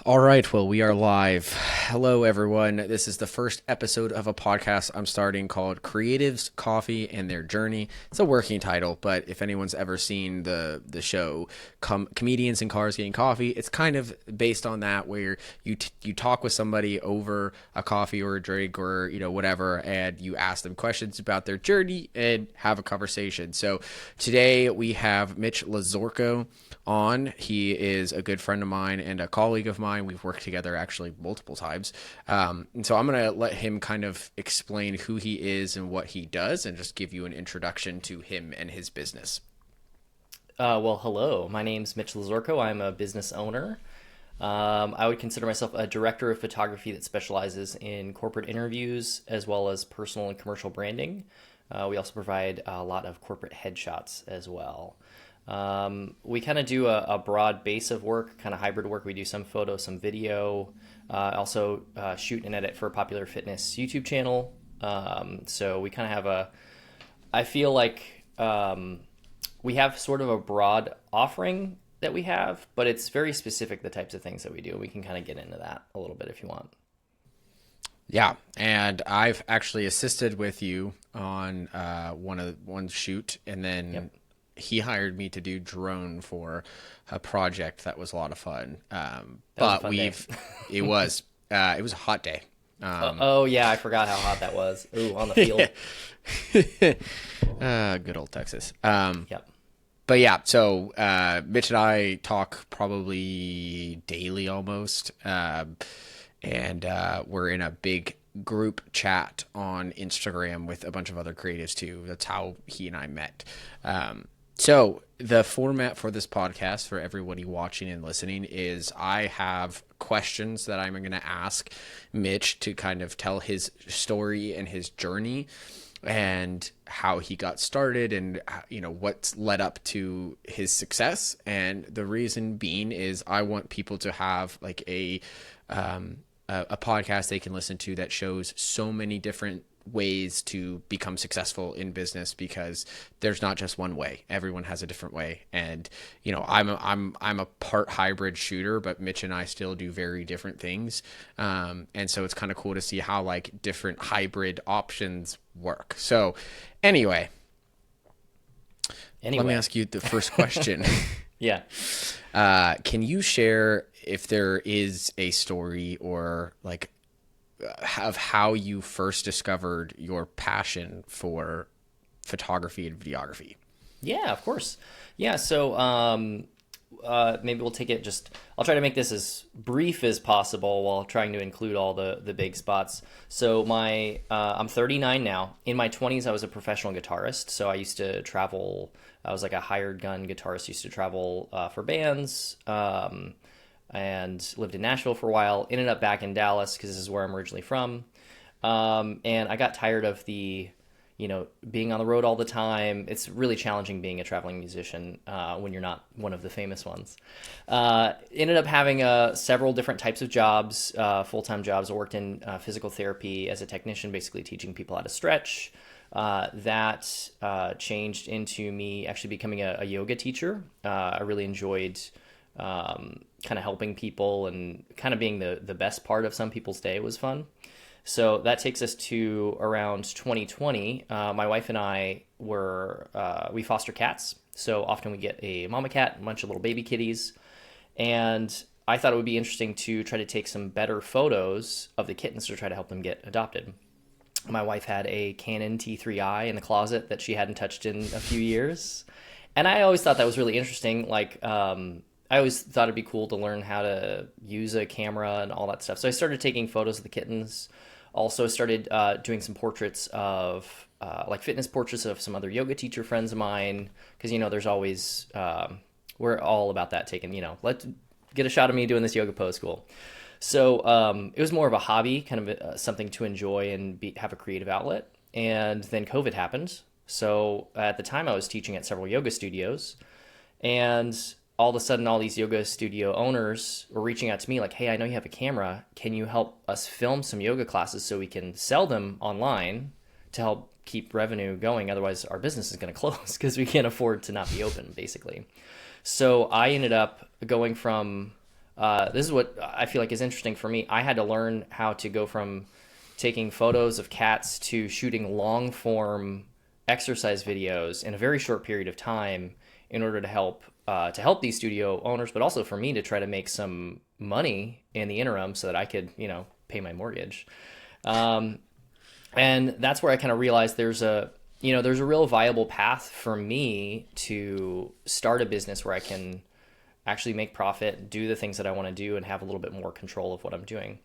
All right, well, we are live. Hello, everyone. This is the first episode of a podcast I'm starting called Creatives, Coffee, and Their Journey. It's a working title, but if anyone's ever seen the show Comedians in Cars Getting Coffee, it's kind of based on that, where you talk with somebody over a coffee or a drink or whatever, and you ask them questions about their journey and have a conversation. So today we have Mitch Lazorko on. He is a good friend of mine and a colleague of mine. We've worked together actually multiple times. And so I'm going to let him kind of explain who he is and what he does and just give you an introduction to him and his business. Well, hello. My name's Mitch Lazorko. I'm a business owner. I would consider myself a director of photography that specializes in corporate interviews as well as personal and commercial branding. We also provide a lot of corporate headshots as well. We kind of do a broad base of work, kind of hybrid work. We do some photo, some video, also shoot and edit for a popular fitness YouTube channel. So we kind of have I feel like we have sort of a broad offering that we have, but it's very specific, the types of things that we do. We can kind of get into that a little bit if you want. Yeah, and I've actually assisted with you on one shoot, and then Yep. he hired me to do drone for a project that was a lot of fun. That was a But fun day. it was a hot day. Oh, yeah, I forgot how hot that was. Ooh, on the field. Good old Texas. Yep. But yeah, so Mitch and I talk probably daily almost, and we're in a big group chat on Instagram with a bunch of other creatives too. That's how he and I met. So the format for this podcast for everybody watching and listening is I have questions that I'm going to ask Mitch to kind of tell his story and his journey and how he got started and what's led up to his success. And the reason being is I want people to have like a podcast they can listen to that shows so many different ways to become successful in business, because there's not just one way. Everyone has a different way. And I'm a part hybrid shooter, but Mitch and I still do very different things. And so it's kind of cool to see how like different hybrid options work. So anyway, let me Anyway, ask you the first question. yeah. Can you share if there is a story or like of how you first discovered your passion for photography and videography? Yeah, of course. Yeah, so maybe we'll take it just, I'll try to make this as brief as possible while trying to include all the big spots. So I'm 39 now. In my 20s, I was a professional guitarist. So I used to travel, I was like a hired gun guitarist, used to travel for bands, and lived in Nashville for a while, ended up back in Dallas because this is where I'm originally from. And I got tired of being on the road all the time. It's really challenging being a traveling musician when you're not one of the famous ones. Ended up having several different types of jobs, full-time jobs. I worked in physical therapy as a technician, basically teaching people how to stretch. That changed into me actually becoming a yoga teacher. I really enjoyed kind of helping people, and kind of being the best part of some people's day was fun. So that takes us to around 2020. My wife and I we foster cats. So often we get a mama cat, a bunch of little baby kitties. And I thought it would be interesting to try to take some better photos of the kittens to try to help them get adopted. My wife had a Canon T3i in the closet that she hadn't touched in a few years. And I always thought that was really interesting. I always thought it'd be cool to learn how to use a camera and all that stuff. So I started taking photos of the kittens. Also started doing some portraits of, like fitness portraits of some other yoga teacher friends of mine. Because, there's always, we're all about that, let's get a shot of me doing this yoga pose, cool. So it was more of a hobby, kind of something to enjoy and have a creative outlet. And then COVID happened. So at the time I was teaching at several yoga studios. And all of a sudden, all these yoga studio owners were reaching out to me like, hey, I know you have a camera. Can you help us film some yoga classes so we can sell them online to help keep revenue going? Otherwise, our business is going to close because we can't afford to not be open, basically. So I ended up going from this is what I feel like is interesting for me. I had to learn how to go from taking photos of cats to shooting long form exercise videos in a very short period of time in order to help these studio owners, but also for me to try to make some money in the interim so that I could, pay my mortgage. Um, and that's where I kind of realized there's a real viable path for me to start a business where I can actually make profit, do the things that I want to do, and have a little bit more control of what I'm doing.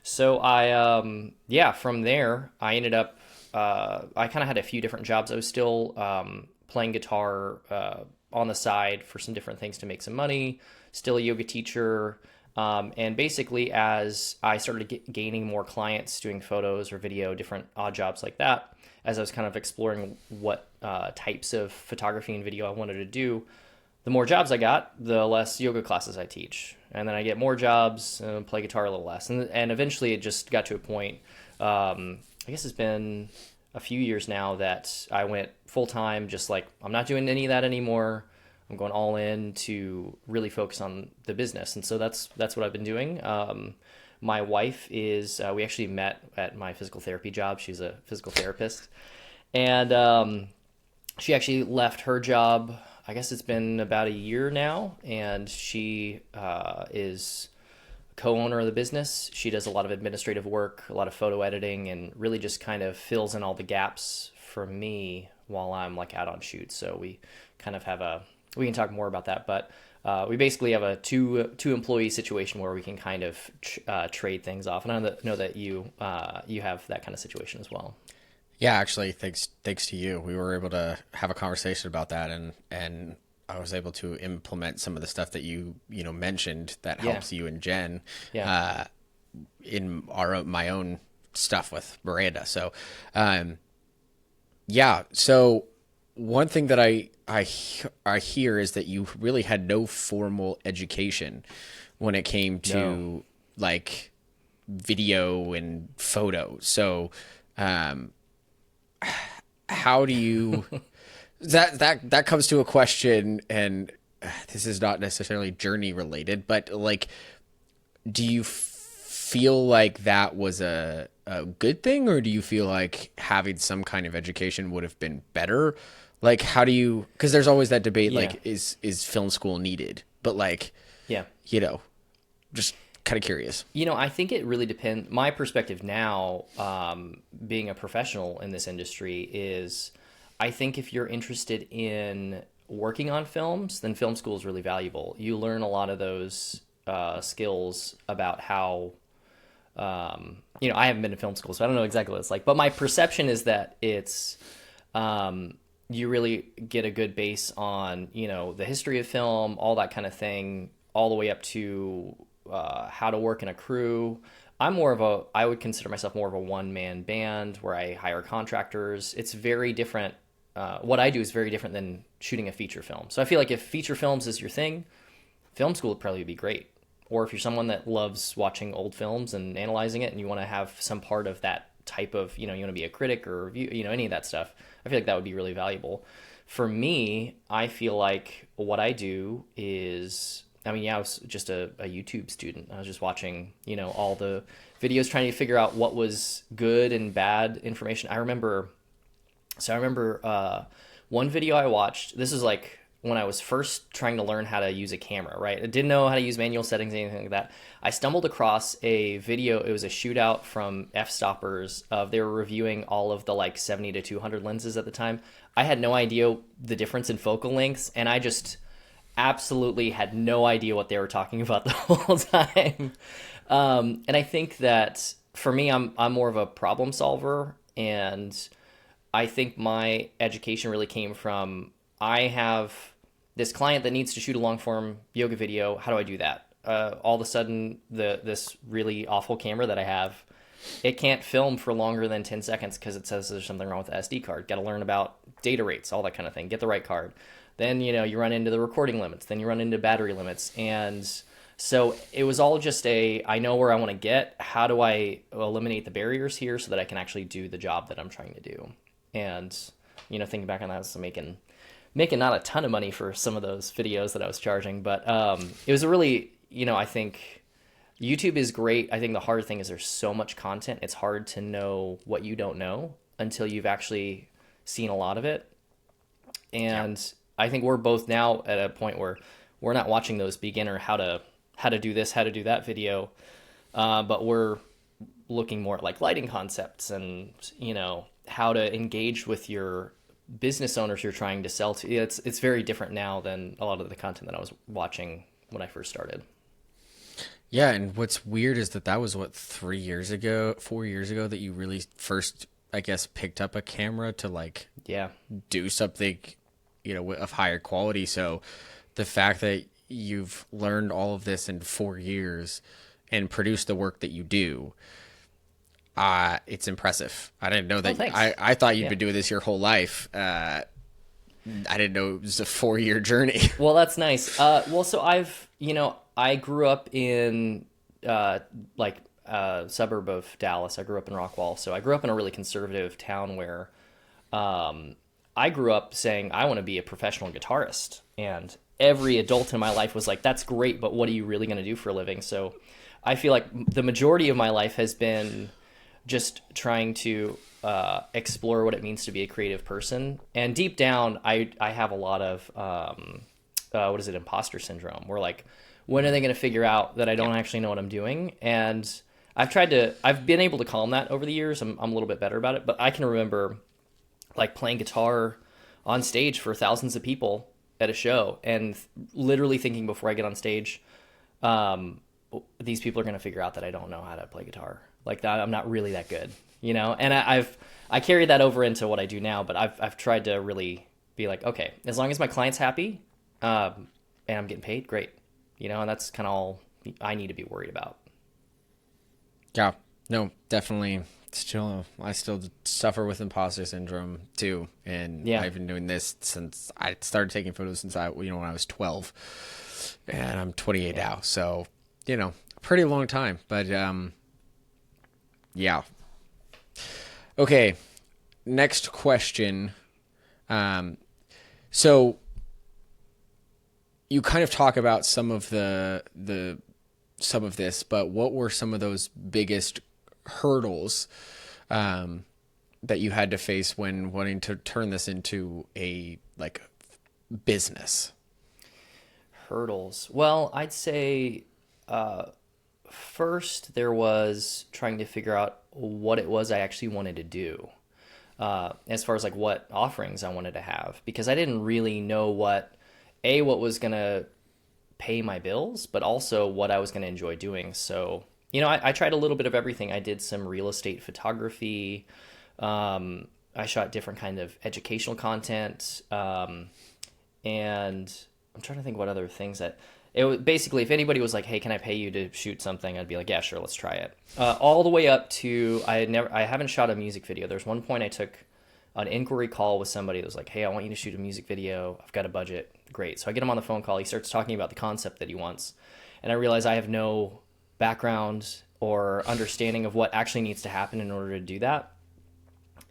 So from there, I ended up, I kind of had a few different jobs. I was still playing guitar on the side for some different things to make some money, still a yoga teacher. And basically, as I started gaining more clients doing photos or video, different odd jobs like that, as I was kind of exploring what types of photography and video I wanted to do, the more jobs I got, the less yoga classes I teach. And then I get more jobs, play guitar a little less. And eventually it just got to a point, I guess it's been a few years now that I went full time, just like, I'm not doing any of that anymore. I'm going all in to really focus on the business. And so that's what I've been doing. My wife is, we actually met at my physical therapy job. She's a physical therapist. And she actually left her job. I guess it's been about a year now, and she is co-owner of the business. She does a lot of administrative work, a lot of photo editing, and really just kind of fills in all the gaps for me while I'm like out on shoots. So we kind of have we can talk more about that, but we basically have a two employee situation where we can kind of trade things off. And I know that you have that kind of situation as well. Yeah, actually, thanks to you, we were able to have a conversation about that, and I was able to implement some of the stuff that you mentioned that helps you and Jen in my own stuff with Miranda. So, so one thing that I hear is that you really had no formal education when it came to like video and photo. So, how do you that comes to a question, and this is not necessarily journey related, but like, do you feel like that was a good thing, or do you feel like having some kind of education would have been better? Like, how do you, because there's always that debate, like, is film school needed? But like, just kind of curious. I think it really depends. My perspective now, being a professional in this industry, is I think if you're interested in working on films, then film school is really valuable. You learn a lot of those skills about how, I haven't been to film school, so I don't know exactly what it's like. But my perception is that it's, you really get a good base on, the history of film, all that kind of thing, all the way up to how to work in a crew. I would consider myself more of a one-man band where I hire contractors. It's very different. What I do is very different than shooting a feature film. So I feel like if feature films is your thing, film school would probably be great. Or if you're someone that loves watching old films and analyzing it and you want to have some part of that type of, you want to be a critic or review, any of that stuff, I feel like that would be really valuable. For me, I feel like what I do is, I was just a YouTube student. I was just watching, all the videos, trying to figure out what was good and bad information. I remember one video I watched. This is like when I was first trying to learn how to use a camera, right? I didn't know how to use manual settings, anything like that. I stumbled across a video. It was a shootout from F-Stoppers. They were reviewing all of the like 70 to 200 lenses at the time. I had no idea the difference in focal lengths, and I just absolutely had no idea what they were talking about the whole time. And I think that for me, I'm more of a problem solver, and I think my education really came from, I have this client that needs to shoot a long form yoga video. How do I do that? All of a sudden, this really awful camera that I have, it can't film for longer than 10 seconds because it says there's something wrong with the SD card. Got to learn about data rates, all that kind of thing. Get the right card. Then, you run into the recording limits. Then you run into battery limits. And so it was all just I know where I want to get. How do I eliminate the barriers here so that I can actually do the job that I'm trying to do? And, thinking back on that, I was making not a ton of money for some of those videos that I was charging, but it was a really, I think YouTube is great. I think the hard thing is there's so much content. It's hard to know what you don't know until you've actually seen a lot of it. And I think we're both now at a point where we're not watching those beginner how to do this, how to do that video, but we're looking more at like lighting concepts and how to engage with your business owners you're trying to sell to. It's very different now than a lot of the content that I was watching when I first started. Yeah, and what's weird is that was what 3 years ago, 4 years ago that you really first, I guess, picked up a camera to like do something, of higher quality. So the fact that you've learned all of this in 4 years and produced the work that you do, it's impressive. I didn't know that. I thought you'd been doing this your whole life. I didn't know it was a 4-year journey. Well, that's nice. Well, so I grew up in suburb of Dallas. I grew up in Rockwall. So I grew up in a really conservative town where I grew up saying I want to be a professional guitarist. And every adult in my life was like, that's great, but what are you really going to do for a living? So I feel like the majority of my life has been just trying to explore what it means to be a creative person. And deep down, I have a lot of, imposter syndrome. Where like, when are they going to figure out that I don't actually know what I'm doing? And I've been able to calm that over the years. I'm a little bit better about it, but I can remember like playing guitar on stage for thousands of people at a show and literally thinking before I get on stage, these people are going to figure out that I don't know how to play guitar. Like that, I'm not really that good, and I carried that over into what I do now, but I've tried to really be like, okay, as long as my client's happy, and I'm getting paid, great. And that's kind of all I need to be worried about. Yeah, no, definitely. I still suffer with imposter syndrome too. And I've been doing this since I started taking photos since when I was 12 and I'm 28 now. So, a pretty long time, but, yeah. Okay. Next question. So you kind of talk about some of some of this, but what were some of those biggest hurdles that you had to face when wanting to turn this into a like business? Hurdles. Well, I'd say first there was trying to figure out what it was I actually wanted to do, as far as like what offerings I wanted to have, because I didn't really know what was going to pay my bills, but also what I was going to enjoy doing. So, I tried a little bit of everything. I did some real estate photography. I shot different kind of educational content. And I'm trying to think what other things that it was basically, if anybody was like, hey, can I pay you to shoot something? I'd be like, yeah, sure. Let's try it. All the way up to, I haven't shot a music video. There's one point I took an inquiry call with somebody that was like, hey, I want you to shoot a music video. I've got a budget. Great. So I get him on the phone call. He starts talking about the concept that he wants. And I realize I have no background or understanding of what actually needs to happen in order to do that.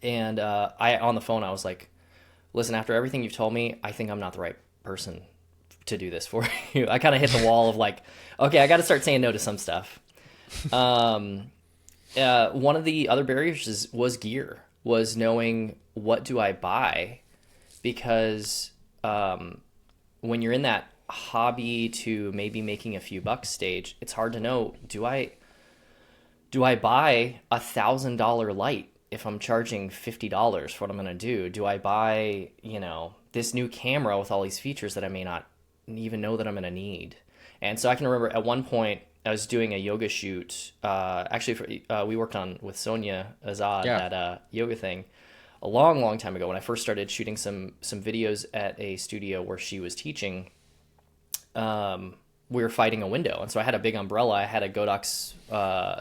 And on the phone, I was like, listen, after everything you've told me, I think I'm not the right person to do this for you. I kind of hit the wall of like, okay, I got to start saying no to some stuff. One of the other barriers was gear, was knowing what do I buy, because when you're in that hobby to maybe making a few bucks stage, it's hard to know, do I buy $1,000 light if I'm charging $50 for what I'm going to do? Do I buy, this new camera with all these features that I may not even know that I'm going to need? And so I can remember at one point I was doing a yoga shoot. We worked with Sonia Azad, that yoga thing, a long, long time ago when I first started shooting some videos at a studio where she was teaching. We were fighting a window, and so I had a big umbrella. I had a Godox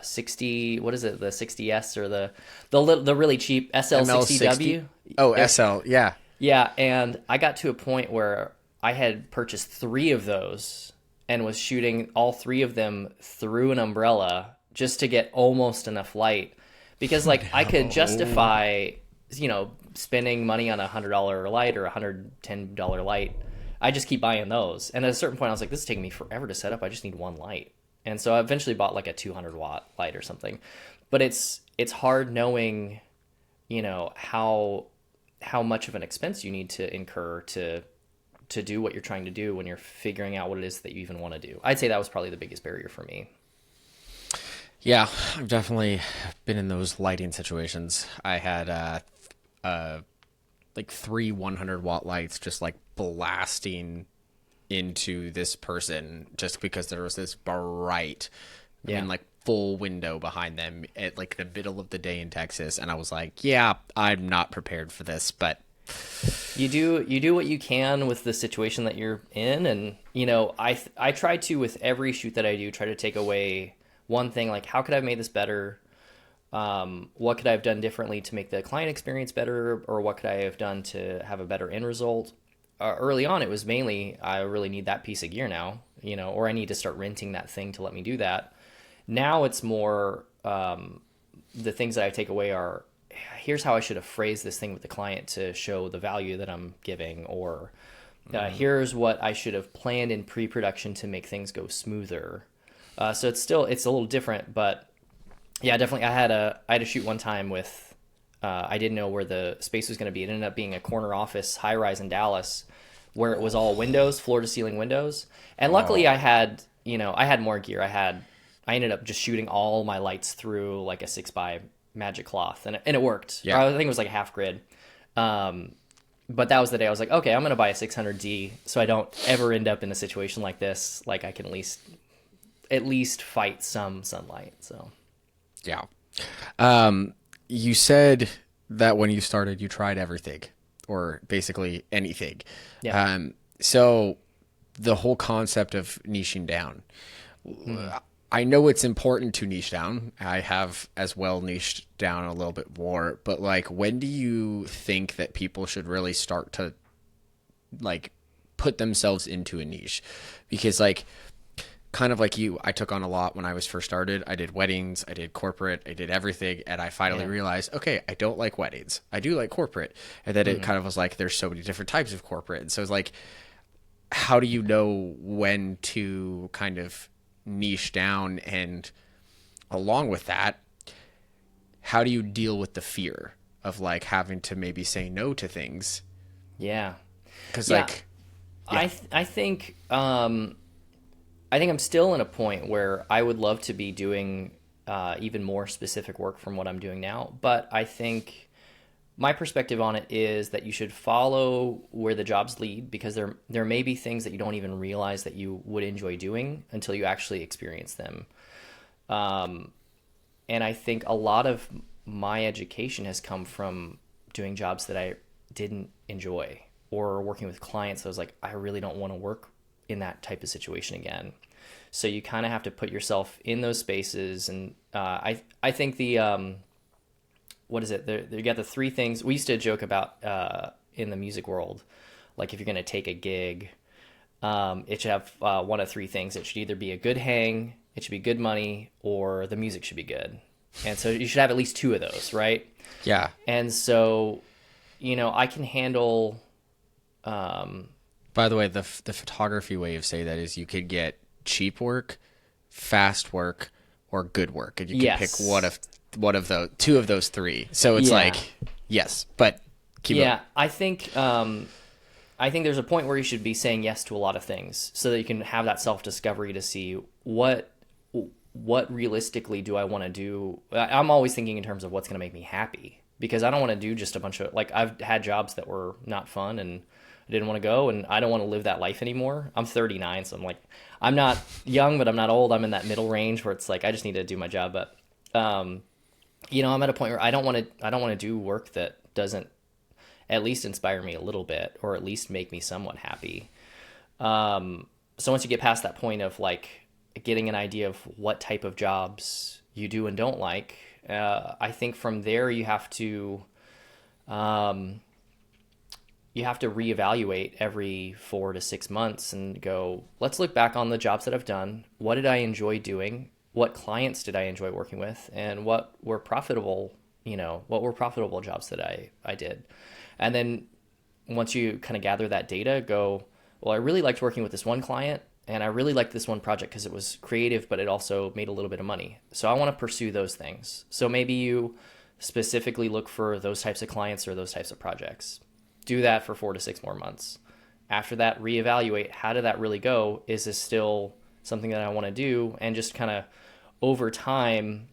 60, what is it, the 60S or the really cheap SL60W? Oh, SL, yeah. Yeah, and I got to a point where I had purchased 3 of those and was shooting all 3 of them through an umbrella just to get almost enough light, because like I could justify, spending money on $100 light or $110 light I just keep buying those. And at a certain point, I was like, this is taking me forever to set up. I just need one light. And so I eventually bought like a 200-watt light or something. But it's hard knowing, how much of an expense you need to incur to do what you're trying to do when you're figuring out what it is that you even want to do. I'd say that was probably the biggest barrier for me. Yeah, I've definitely been in those lighting situations. I had like three 100-watt lights just like blasting into this person just because there was this bright, Yeah. like full window behind them at like the middle of the day in Texas. And I was like, yeah, I'm not prepared for this, but You do what you can with the situation that you're in, and I try to, with every shoot that I do, try to take away one thing, like how could I have made this better? What could I have done differently to make the client experience better, or what could I have done to have a better end result? Early on, it was mainly I really need that piece of gear now, or I need to start renting that thing to let me do that. Now it's more the things that I take away are, here's how I should have phrased this thing with the client to show the value that I'm giving, or here's what I should have planned in pre-production to make things go smoother. So it's a little different, but yeah, definitely. I had a shoot one time with, I didn't know where the space was going to be. It ended up being a corner office high rise in Dallas, where it was all windows, floor to ceiling windows. And luckily, I had more gear. I ended up just shooting all my lights through like a 6x magic cloth, and it worked. Yeah. I think it was like a half grid. But that was the day I was like, okay, I'm going to buy a 600D so I don't ever end up in a situation like this. Like I can at least fight some sunlight. So yeah. You said that when you started, you tried everything or basically anything. yeah. So the whole concept of niching down, I know it's important to niche down. I have as well niched down a little bit more, but like, when do you think that people should really start to like put themselves into a niche? Because like, kind of like you, I took on a lot when I was first started. I did weddings, I did corporate, I did everything. And I finally realized, okay, I don't like weddings. I do like corporate. And then it kind of was like, there's so many different types of corporate. And so it's like, how do you know when to kind of niche down? And along with that, how do you deal with the fear of like having to maybe say no to things? Yeah. Because Yeah. like, yeah. I think I'm still in a point where I would love to be doing even more specific work from what I'm doing now. But I think my perspective on it is that you should follow where the jobs lead, because there may be things that you don't even realize that you would enjoy doing until you actually experience them. And I think a lot of my education has come from doing jobs that I didn't enjoy, or working with clients that I was like, I really don't want to work in that type of situation again. So you kind of have to put yourself in those spaces. And I think what is it? You got the three things we used to joke about in the music world. Like if you're going to take a gig, it should have one of three things. It should either be a good hang, it should be good money, or the music should be good. And so you should have at least two of those, right? Yeah. And so, I can handle. By the way, the photography way of saying that is you could get cheap work, fast work, or good work, and you can pick one of those, two of those three. So it's like, yes, but keep going. I think there's a point where you should be saying yes to a lot of things, so that you can have that self-discovery to see what realistically do I want to do. I'm always thinking in terms of what's going to make me happy, because I don't want to do just a bunch of, like, I've had jobs that were not fun and I didn't want to go, and I don't want to live that life anymore. I'm 39, so I'm like, I'm not young, but I'm not old. I'm in that middle range where it's like, I just need to do my job. But, I'm at a point where I don't want to do work that doesn't at least inspire me a little bit, or at least make me somewhat happy. So once you get past that point of like getting an idea of what type of jobs you do and don't like, I think from there you have to reevaluate every 4 to 6 months and go, let's look back on the jobs that I've done. What did I enjoy doing? What clients did I enjoy working with? And what were profitable jobs that I did? And then once you kind of gather that data, go, well, I really liked working with this one client, and I really liked this one project because it was creative, but it also made a little bit of money. So I want to pursue those things. So maybe you specifically look for those types of clients or those types of projects. Do that for 4 to 6 more months. After that, reevaluate, how did that really go? Is this still something that I want to do? And just kind of over time,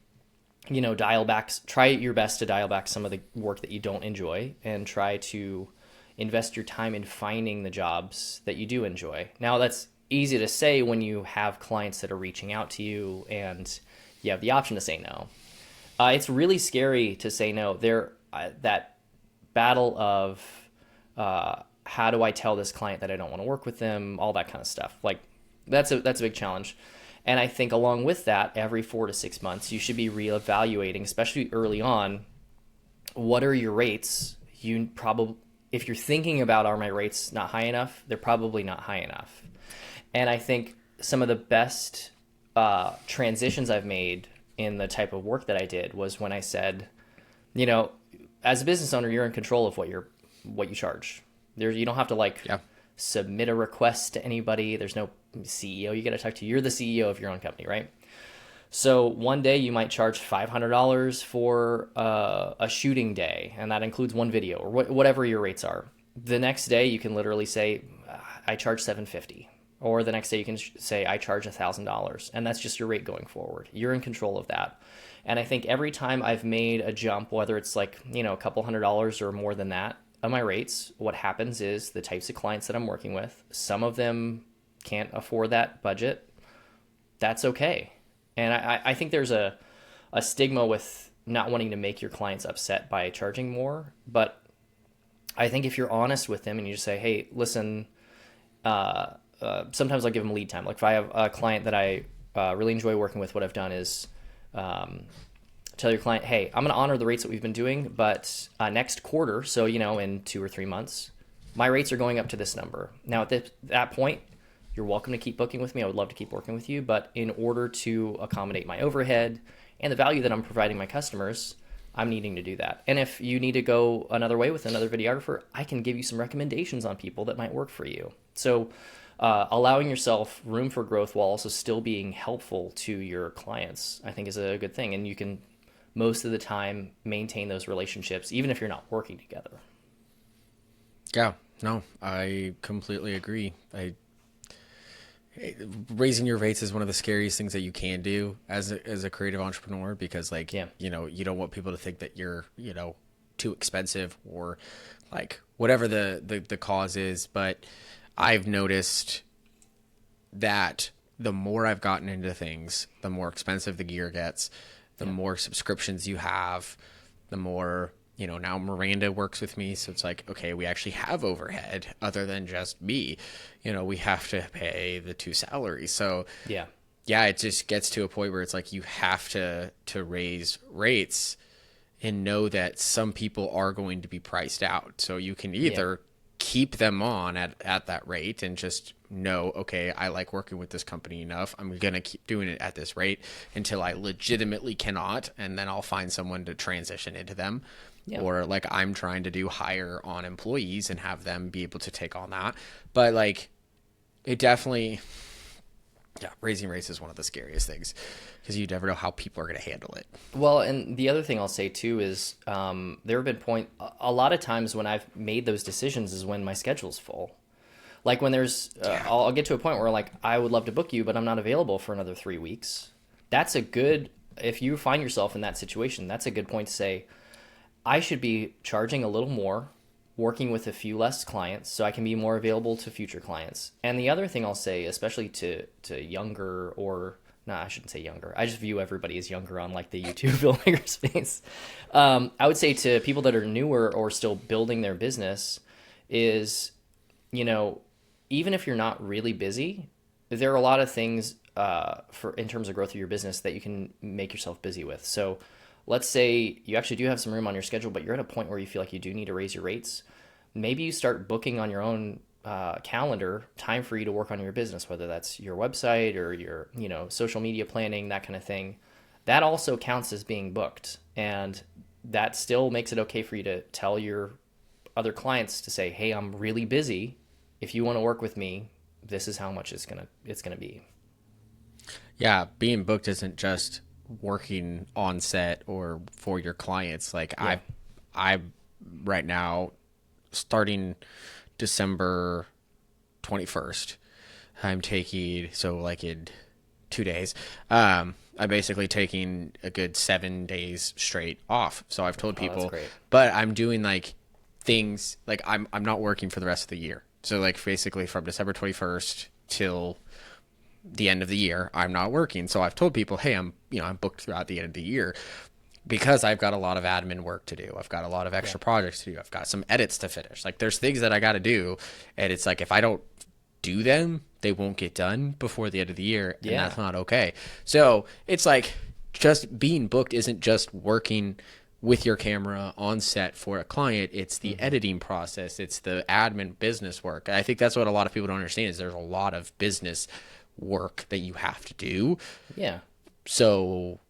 dial back, try your best to dial back some of the work that you don't enjoy and try to invest your time in finding the jobs that you do enjoy. Now, that's easy to say when you have clients that are reaching out to you and you have the option to say no. It's really scary to say no. That battle of how do I tell this client that I don't want to work with them, all that kind of stuff. Like that's a big challenge. And I think along with that, every 4 to 6 months, you should be reevaluating, especially early on, what are your rates? If you're thinking about, are my rates not high enough? They're probably not high enough. And I think some of the best transitions I've made in the type of work that I did was when I said, as a business owner, you're in control of what you charge. You don't have to Yeah. submit a request to anybody. There's no CEO you got to talk to. You're the CEO of your own company, right? So one day you might charge $500 for a shooting day, and that includes one video or whatever your rates are. The next day you can literally say, I charge $750. Or the next day you can say, I charge $1,000. And that's just your rate going forward. You're in control of that. And I think every time I've made a jump, whether it's a couple $100s or more than that on my rates, what happens is the types of clients that I'm working with, some of them can't afford that budget. That's okay. And I think there's a stigma with not wanting to make your clients upset by charging more. But I think if you're honest with them and you just say, hey, listen, sometimes I'll give them lead time. Like if I have a client that I really enjoy working with, what I've done is tell your client, hey, I'm going to honor the rates that we've been doing, but next quarter, so in 2 or 3 months, my rates are going up to this number. Now at that point, you're welcome to keep booking with me. I would love to keep working with you, but in order to accommodate my overhead and the value that I'm providing my customers, I'm needing to do that. And if you need to go another way with another videographer, I can give you some recommendations on people that might work for you. So allowing yourself room for growth while also still being helpful to your clients, I think is a good thing. And you can most of the time maintain those relationships, even if you're not working together. Yeah, no, I completely agree. Raising your rates is one of the scariest things that you can do as a creative entrepreneur, because you don't want people to think that you're, too expensive or whatever the cause is. But I've noticed that the more I've gotten into things, the more expensive the gear gets, the more subscriptions you have, the more, now Miranda works with me. So it's okay, we actually have overhead other than just me. We have to pay the 2 salaries. So yeah, it just gets to a point where it's you have to raise rates and know that some people are going to be priced out. So you can either keep them on at that rate and just know, okay, I like working with this company enough, I'm going to keep doing it at this rate until I legitimately cannot, and then I'll find someone to transition into them. Yeah. Or I'm trying to do hire on employees and have them be able to take on that. But it definitely, raising rates is one of the scariest things, because you never know how people are going to handle it. Well, and the other thing I'll say too is there have been a lot of times when I've made those decisions is when my schedule's full. When there's, I'll get to a point where I would love to book you, but I'm not available for another 3 weeks. If you find yourself in that situation, that's a good point to say, I should be charging a little more, working with a few less clients so I can be more available to future clients. And the other thing I'll say, especially to younger or, no, I shouldn't say younger. I just view everybody as younger on the YouTube filmmaker space. I would say to people that are newer or still building their business is, even if you're not really busy, there are a lot of things in terms of growth of your business that you can make yourself busy with. So let's say you actually do have some room on your schedule, but you're at a point where you feel like you do need to raise your rates. Maybe you start booking on your own calendar time for you to work on your business, whether that's your website or your social media planning, that kind of thing. That also counts as being booked, and that still makes it okay for you to tell your other clients to say, hey, I'm really busy, if you want to work with me, this is how much it's gonna be. Yeah, being booked isn't just working on set or for your clients. Like Yeah. I right now, starting December 21st, I'm taking, so like in 2 days, I'm basically taking a good 7 days straight off. So I've told Oh, that's people, great. but I'm doing like things like I'm not working for the rest of the year. So like basically from December 21st till the end of the year, I'm not working. So I've told people, hey, I'm booked throughout the end of the year because I've got a lot of admin work to do. I've got a lot of Yeah. extra projects to do. I've got some edits to finish. Like there's things that I got to do, and it's like if I don't do them, they won't get done before the end of the year, and Yeah. that's not okay. So it's like just being booked isn't just working with your camera on set for a client. It's the Hmm. editing process. It's the admin business work. I think that's what a lot of people don't understand is there's a lot of business work that you have to do. Yeah. So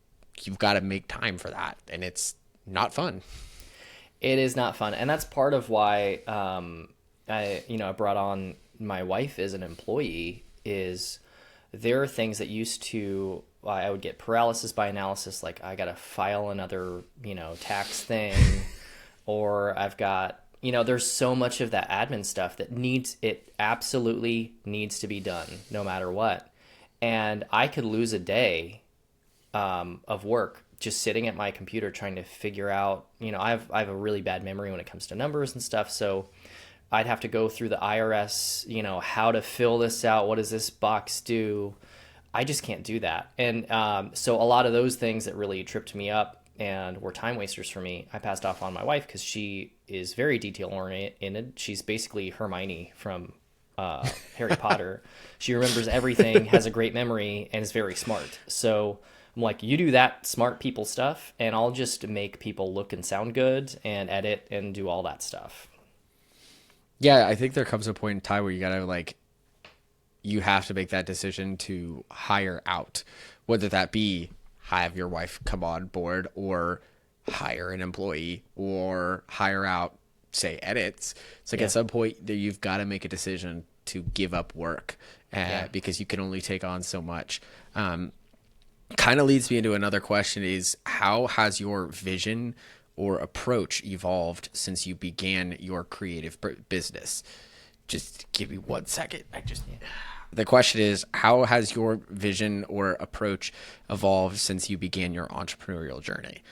you've got to make time for that, and it's not fun. It is not fun, and that's part of why I brought on my wife as an employee. Is there are things that used to I would get paralysis by analysis, like I gotta file another tax thing, or I've got there's so much of that admin stuff that absolutely needs to be done no matter what, and I could lose a day of work just sitting at my computer trying to figure out, I have a really bad memory when it comes to numbers and stuff. So I'd have to go through the IRS, how to fill this out. What does this box do? I just can't do that. And so a lot of those things that really tripped me up and were time wasters for me, I passed off on my wife because she is very detail oriented. She's basically Hermione from Harry Potter. She remembers everything, has a great memory, and is very smart. So I'm like, you do that smart people stuff, and I'll just make people look and sound good and edit and do all that stuff. Yeah, I think there comes a point in time where you gotta like you have to make that decision to hire out, whether that be have your wife come on board or hire an employee or hire out, say, edits. It's like Yeah, at some point that you've got to make a decision to give up work yeah. because you can only take on so much. Kind of leads me into another question is how has your vision or approach evolved since you began your creative business? Just give me 1 second. The question is how has your vision or approach evolved since you began your entrepreneurial journey?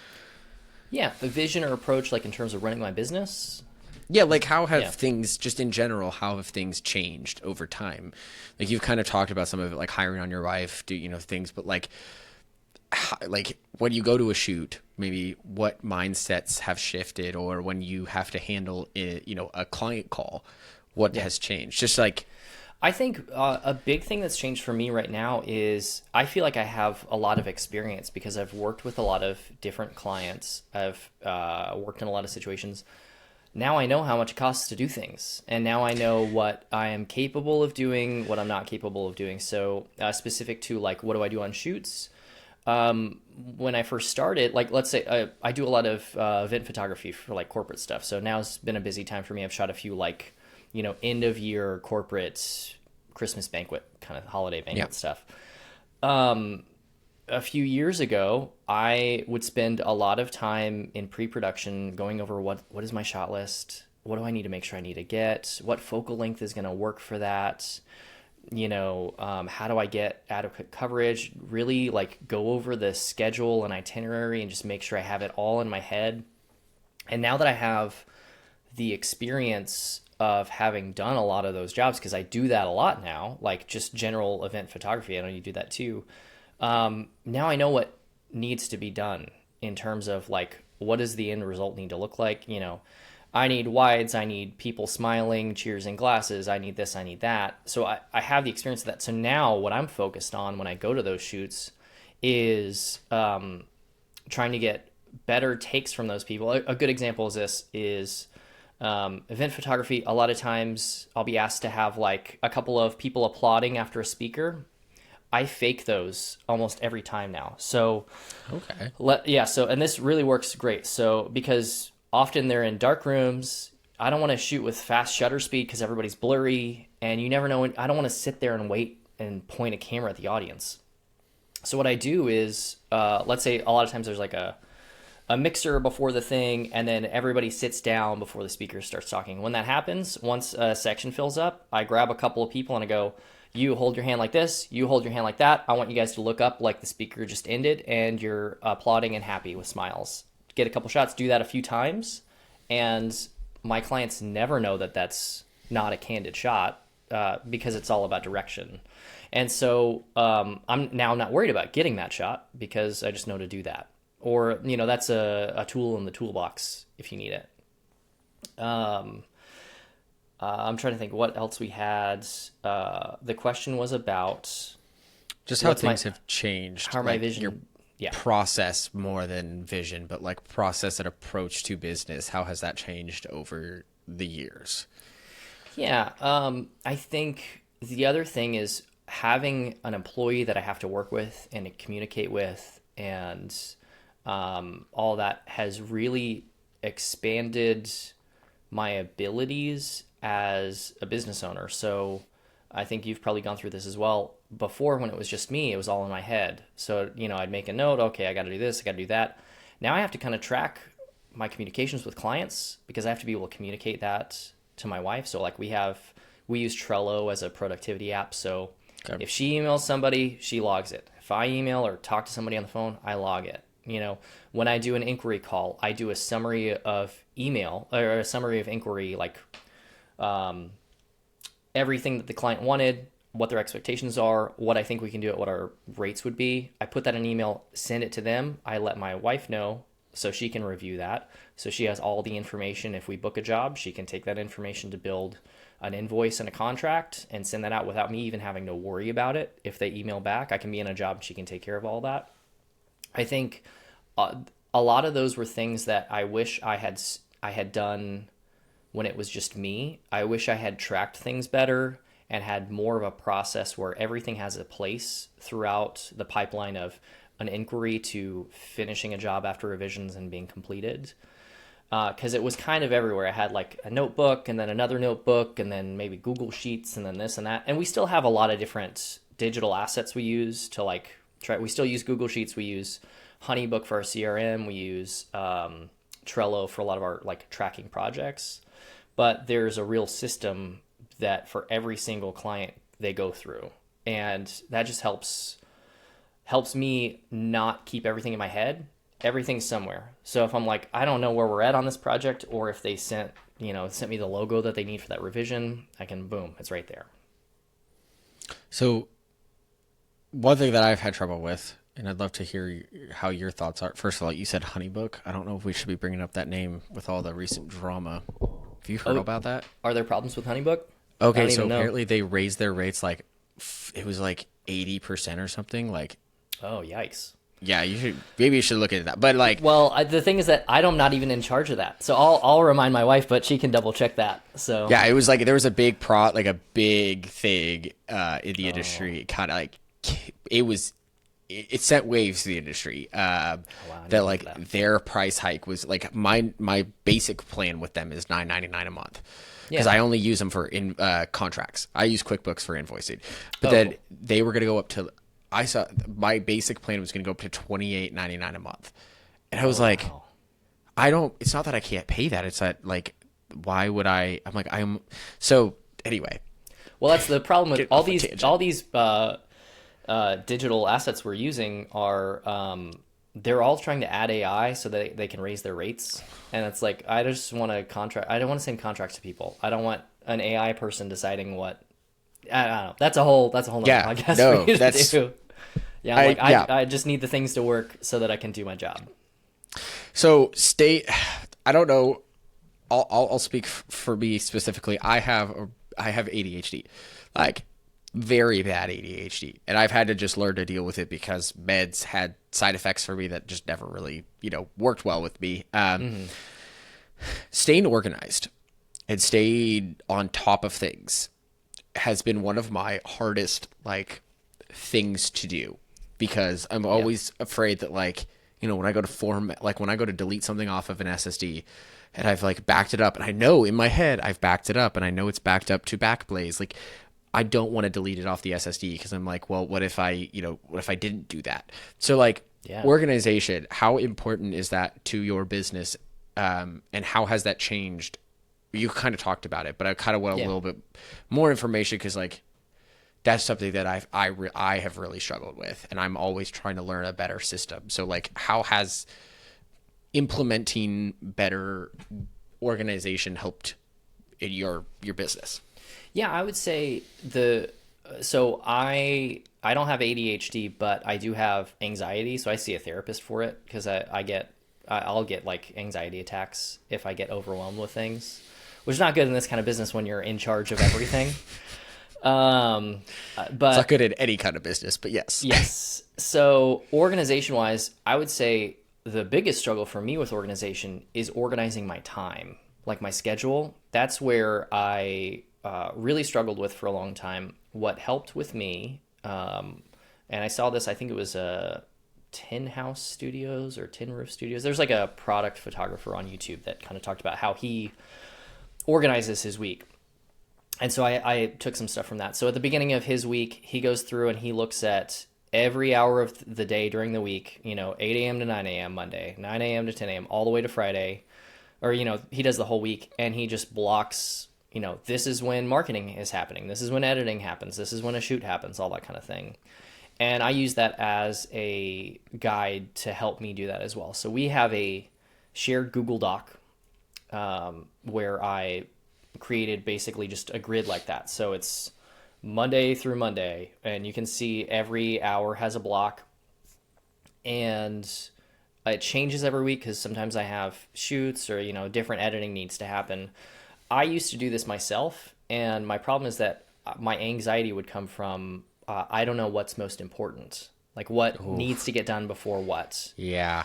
Yeah, the vision or approach, like in terms of running my business. Yeah, like how have Yeah. things just in general, how have things changed over time? Like you've kind of talked about some of it, like hiring on your wife, do things, but like when you go to a shoot, maybe what mindsets have shifted, or when you have to handle a client call, what Yeah. has changed? Just like I think a big thing that's changed for me right now is I feel like I have a lot of experience because I've worked with a lot of different clients. I've worked in a lot of situations. Now I know how much it costs to do things, and now I know what I am capable of doing, what I'm not capable of doing. So specific to like what do I do on shoots? When I first started, like let's say I do a lot of event photography for like corporate stuff. So now's been a busy time for me. I've shot a few like end of year corporate Christmas banquet kind of holiday yeah, banquet stuff. A few years ago, I would spend a lot of time in pre-production going over what is my shot list, what do I need to make sure I need to get, what focal length is going to work for that, how do I get adequate coverage, really like go over the schedule and itinerary and just make sure I have it all in my head. And now that I have the experience of having done a lot of those jobs, because I do that a lot now, like just general event photography, I know you do that too. Now I know what needs to be done in terms of like what does the end result need to look like. I need wides, I need people smiling, cheers and glasses, I need this, I need that. So I have the experience of that. So now what I'm focused on when I go to those shoots is trying to get better takes from those people. A good example is this is event photography. A lot of times I'll be asked to have like a couple of people applauding after a speaker. I fake those almost every time now. So okay, yeah, so and this really works great. So because often they're in dark rooms, I don't want to shoot with fast shutter speed because everybody's blurry, and you never know when. I don't want to sit there and wait and point a camera at the audience. So what I do is, let's say a lot of times there's like a mixer before the thing, and then everybody sits down before the speaker starts talking. When that happens, once a section fills up, I grab a couple of people and I go, you hold your hand like this, you hold your hand like that. I want you guys to look up like the speaker just ended and you're applauding and happy with smiles. Get a couple shots, do that a few times, and my clients never know that that's not a candid shot because it's all about direction. And so I'm not worried about getting that shot because I just know to do that. Or, that's a tool in the toolbox if you need it. I'm trying to think what else we had. The question was about just how things have changed. How my vision, your process more than vision, but like process and approach to business. How has that changed over the years? Yeah, I think the other thing is having an employee that I have to work with and communicate with, and all that has really expanded my abilities as a business owner. So I think you've probably gone through this as well. Before, when it was just me, it was all in my head. So, I'd make a note, okay, I got to do this, I got to do that. Now I have to kind of track my communications with clients because I have to be able to communicate that to my wife. So like we use Trello as a productivity app. So if she emails somebody, she logs it. If I email or talk to somebody on the phone, I log it. When I do an inquiry call, I do a summary of email or a summary of inquiry, like everything that the client wanted, what their expectations are, what I think we can do at what our rates would be. I put that in an email, send it to them. I let my wife know so she can review that. So she has all the information. If we book a job, she can take that information to build an invoice and a contract and send that out without me even having to worry about it. If they email back, I can be in a job and she can take care of all that. I think a lot of those were things that I wish I had done when it was just me. I wish I had tracked things better and had more of a process where everything has a place throughout the pipeline of an inquiry to finishing a job after revisions and being completed. Because it was kind of everywhere. I had like a notebook and then another notebook and then maybe Google Sheets and then this and that. And we still have a lot of different digital assets we use to like try. We still use Google Sheets. We use HoneyBook for our CRM. We use Trello for a lot of our like tracking projects. But there's a real system that for every single client they go through. And that just helps me not keep everything in my head. Everything's somewhere. So if I'm like, I don't know where we're at on this project, or if they sent me the logo that they need for that revision, I can, boom, it's right there. So one thing that I've had trouble with, and I'd love to hear how your thoughts are. First of all, you said HoneyBook. I don't know if we should be bringing up that name with all the recent drama. Have you heard about that? Are there problems with HoneyBook? Okay, so apparently they raised their rates like, it was like 80% or something. Like, oh, yikes. Yeah, maybe you should look into that. But like, well, the thing is that I'm not even in charge of that, so I'll remind my wife, but she can double check that. So yeah, it was like there was a big big thing in the industry, kind of like it sent waves to the industry. That like their price hike was like my basic plan with them is $9.99 a month because I only use them for contracts. I use QuickBooks for invoicing, but then they were gonna go up to. I saw my basic plan was going to go up to $28.99 a month. And I was like, it's not that I can't pay that. It's that like, why would I, I'm like, so anyway. Well, that's the problem with all these digital assets we're using are, they're all trying to add AI so that they can raise their rates. And it's like, I just want to I don't want to send contracts to people. I don't want an AI person deciding what, I don't know. That's a whole other podcast for you to do. Yeah, I just need the things to work so that I can do my job. So I don't know. I'll speak for me specifically. I have ADHD, like very bad ADHD, and I've had to just learn to deal with it because meds had side effects for me that just never really worked well with me. Staying organized and staying on top of things has been one of my hardest things to do because I'm always afraid that when I go to when I go to delete something off of an SSD and I've like backed it up and I know in my head I've backed it up and I know it's backed up to Backblaze, like I don't want to delete it off the SSD because I'm like, well, what if I didn't do that? So like Yeah. organization, how important is that to your business? And how has that changed? You kind of talked about it, but I kind of want a Yeah. little bit more information because like that's something that I have really struggled with, and I'm always trying to learn a better system. So like, how has implementing better organization helped in your business? Yeah, I would say so I don't have ADHD, but I do have anxiety, so I see a therapist for it because I'll get like anxiety attacks if I get overwhelmed with things, which is not good in this kind of business when you're in charge of everything. It's not But good in any kind of business, but yes. yes, so organization wise, I would say the biggest struggle for me with organization is organizing my time, like my schedule. That's where I really struggled with for a long time. What helped with me, and I saw this, I think it was Tin House Studios or Tin Roof Studios. There's like a product photographer on YouTube that kind of talked about how he organizes his week. And so I took some stuff from that. So at the beginning of his week, he goes through and he looks at every hour of the day during the week, 8 a.m. to 9 a.m. Monday, 9 a.m. to 10 a.m., all the way to Friday. Or, he does the whole week and he just blocks, this is when marketing is happening. This is when editing happens. This is when a shoot happens, all that kind of thing. And I use that as a guide to help me do that as well. So we have a shared Google Doc where I created basically just a grid like that. So it's Monday through Monday, and you can see every hour has a block, and it changes every week because sometimes I have shoots or different editing needs to happen. I used to do this myself, and my problem is that my anxiety would come from I don't know what's most important, like what needs to get done before what. Yeah.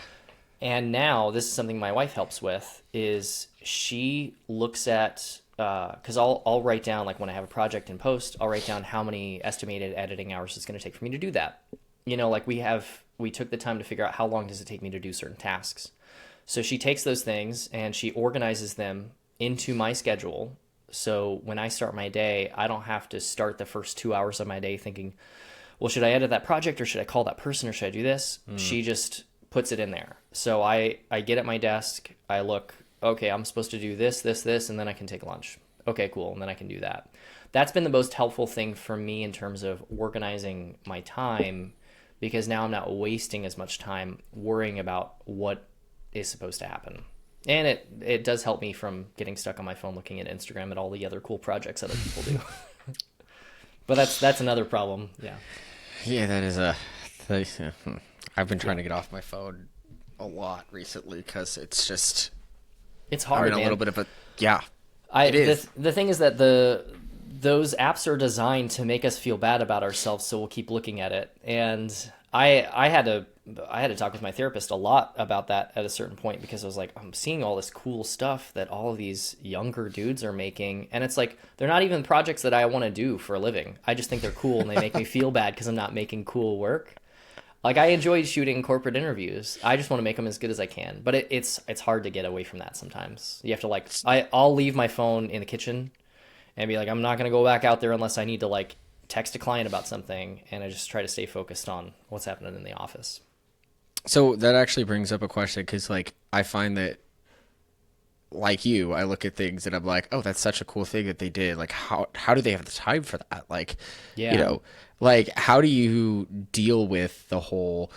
And now this is something my wife helps with. Is she looks at because I'll write down, like when I have a project in post, I'll write down how many estimated editing hours it's going to take for me to do that. Like we took the time to figure out how long does it take me to do certain tasks. So she takes those things and she organizes them into my schedule. So when I start my day, I don't have to start the first 2 hours of my day thinking, well, should I edit that project or should I call that person or should I do this? She just puts it in there. So I get at my desk, I look, okay, I'm supposed to do this, this, this, and then I can take lunch. Okay, cool, and then I can do that. That's been the most helpful thing for me in terms of organizing my time, because now I'm not wasting as much time worrying about what is supposed to happen. And it does help me from getting stuck on my phone looking at Instagram at all the other cool projects other people do. But that's another problem. Yeah. Yeah, that is I've been trying to get off my phone a lot recently because it's just It's hard, I'm in a little bit of a it is. The thing is that those apps are designed to make us feel bad about ourselves, so we'll keep looking at it. And I had to talk with my therapist a lot about that at a certain point, because I was like, I'm seeing all this cool stuff that all of these younger dudes are making, and it's like they're not even projects that I want to do for a living. I just think they're cool and they make me feel bad because I'm not making cool work. Like, I enjoy shooting corporate interviews. I just want to make them as good as I can. But it's hard to get away from that sometimes. You have to, I'll leave my phone in the kitchen and be like, I'm not going to go back out there unless I need to, text a client about something. And I just try to stay focused on what's happening in the office. So that actually brings up a question, because, I find that, like you, I look at things and I'm like, oh, that's such a cool thing that they did. Like, how do they have the time for that? Yeah. How do you deal with the whole,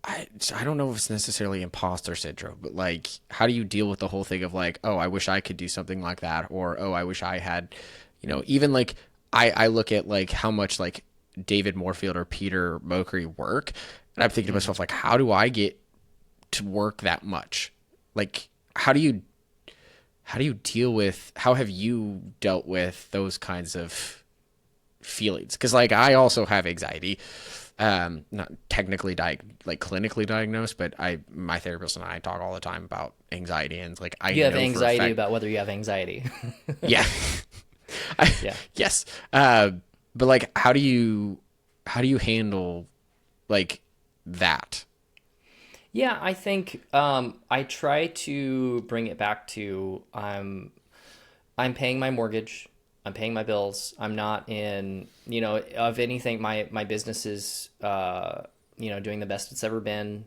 I don't know if it's necessarily imposter syndrome, but how do you deal with the whole thing of oh, I wish I could do something like that, or, oh, I wish I had, even I look at how much David Moorfield or Peter Mokri work, and I'm thinking to myself, how do I get to work that much? How do you deal with, how have you dealt with those kinds of feelings? Because I also have anxiety, not technically clinically diagnosed, but my therapist and I talk all the time about anxiety, and I You have know anxiety about whether you have anxiety. Yeah. Yeah. Yes. But how do you handle that? Yeah, I think I try to bring it back to I'm paying my mortgage, I'm paying my bills. I'm not in, of anything. My business is doing the best it's ever been.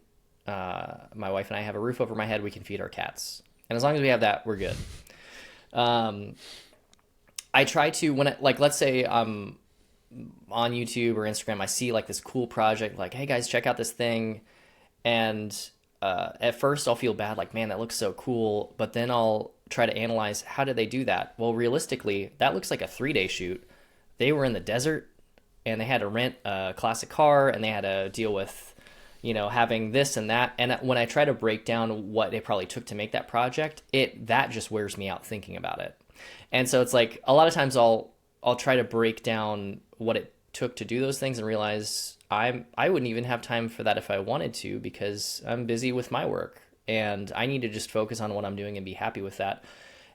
My wife and I have a roof over my head. We can feed our cats, and as long as we have that, we're good. Um, I try to when it, like let's say I'm on YouTube or Instagram, I see like this cool project, like hey guys, check out this thing, and at first I'll feel bad, like man, that looks so cool, but then I'll try to analyze how did they do that. Well, realistically, that looks like a 3-day shoot. They were in the desert and they had to rent a classic car and they had to deal with having this and that. And when I try to break down what it probably took to make that project, that just wears me out thinking about it. And so it's like a lot of times I'll try to break down what it took to do those things and realize I wouldn't even have time for that if I wanted to, because I'm busy with my work and I need to just focus on what I'm doing and be happy with that.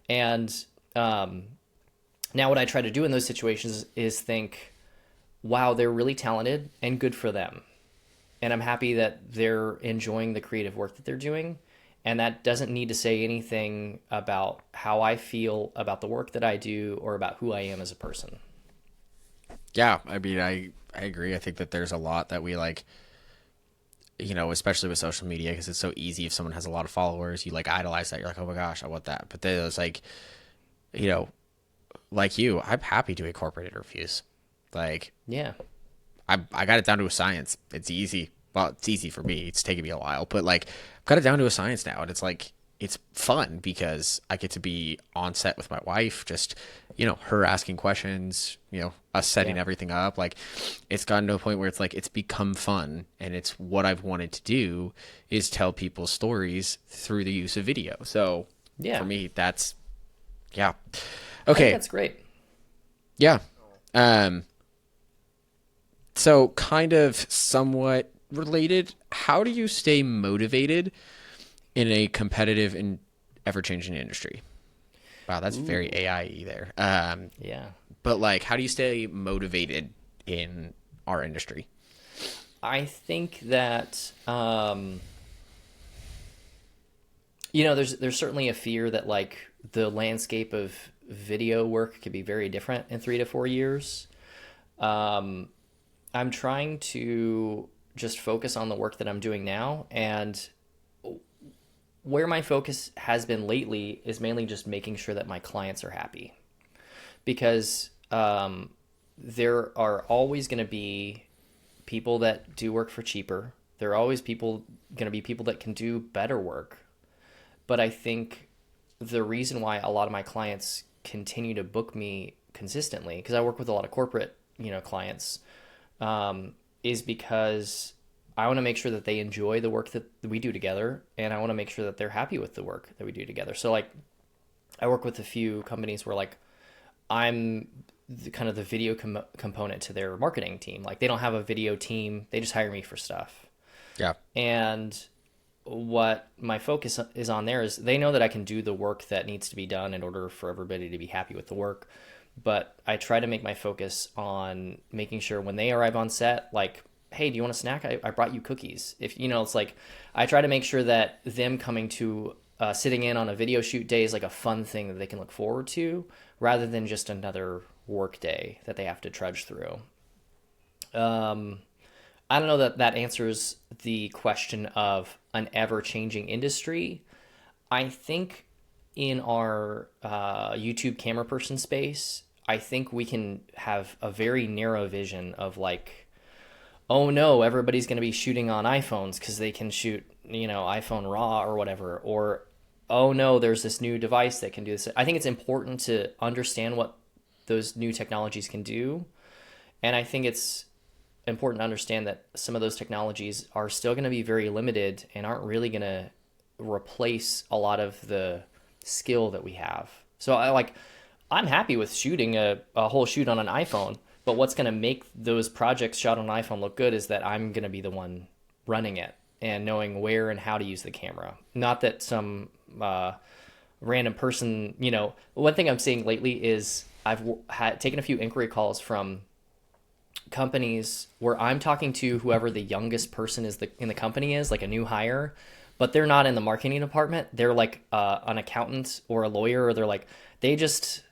And now what I try to do in those situations is think, wow, they're really talented and good for them. And I'm happy that they're enjoying the creative work that they're doing. And that doesn't need to say anything about how I feel about the work that I do or about who I am as a person. Yeah, I mean, I agree. I think that there's a lot that we like, especially with social media, because it's so easy. If someone has a lot of followers, you like idolize that. You're like, oh my gosh, I want that. But then it's like, you know, like you, I'm happy doing corporate interviews. Like, Yeah. I got it down to a science. It's easy. Well, it's easy for me. It's taken me a while, but like I've got it down to a science now, and it's like it's fun because I get to be on set with my wife, just her asking questions, us setting Yeah. everything up. Like it's gotten to a point where it's like it's become fun, and it's what I've wanted to do is tell people stories through the use of video. So for Yeah. me, that's yeah. I think Okay, that's great. yeah. Um, so kind of somewhat related, how do you stay motivated in a competitive and ever-changing industry? Wow, that's very Ooh. AI there. Yeah. But like, how do you stay motivated in our industry? I think that there's certainly a fear that like the landscape of video work could be very different in 3 to 4 years. Um, I'm trying to just focus on the work that I'm doing now, and where my focus has been lately is mainly just making sure that my clients are happy, because there are always going to be people that do work for cheaper. There are always going to be people that can do better work. But I think the reason why a lot of my clients continue to book me consistently, because I work with a lot of corporate, clients, is because I want to make sure that they enjoy the work that we do together, and I want to make sure that they're happy with the work that we do together. So like, I work with a few companies where like I'm kind of the video component to their marketing team. Like they don't have a video team; they just hire me for stuff. Yeah. And what my focus is on there is they know that I can do the work that needs to be done in order for everybody to be happy with the work. But I try to make my focus on making sure when they arrive on set, like, hey, do you want a snack? I brought you cookies. If it's like I try to make sure that them coming to sitting in on a video shoot day is like a fun thing that they can look forward to, rather than just another work day that they have to trudge through. Um, I don't know that that answers the question of an ever changing industry. I think in our YouTube camera person space, I think we can have a very narrow vision of like, oh no, everybody's going to be shooting on iPhones because they can shoot, iPhone RAW or whatever. Or, oh no, there's this new device that can do this. I think it's important to understand what those new technologies can do. And I think it's important to understand that some of those technologies are still going to be very limited and aren't really going to replace a lot of the skill that we have. So I'm happy with shooting a whole shoot on an iPhone, but what's going to make those projects shot on an iPhone look good is that I'm going to be the one running it and knowing where and how to use the camera. Not that some random person, one thing I'm seeing lately is I've taken a few inquiry calls from companies where I'm talking to whoever the youngest person is in the company is, like a new hire, but they're not in the marketing department. They're like an accountant or a lawyer, or they're like, they just,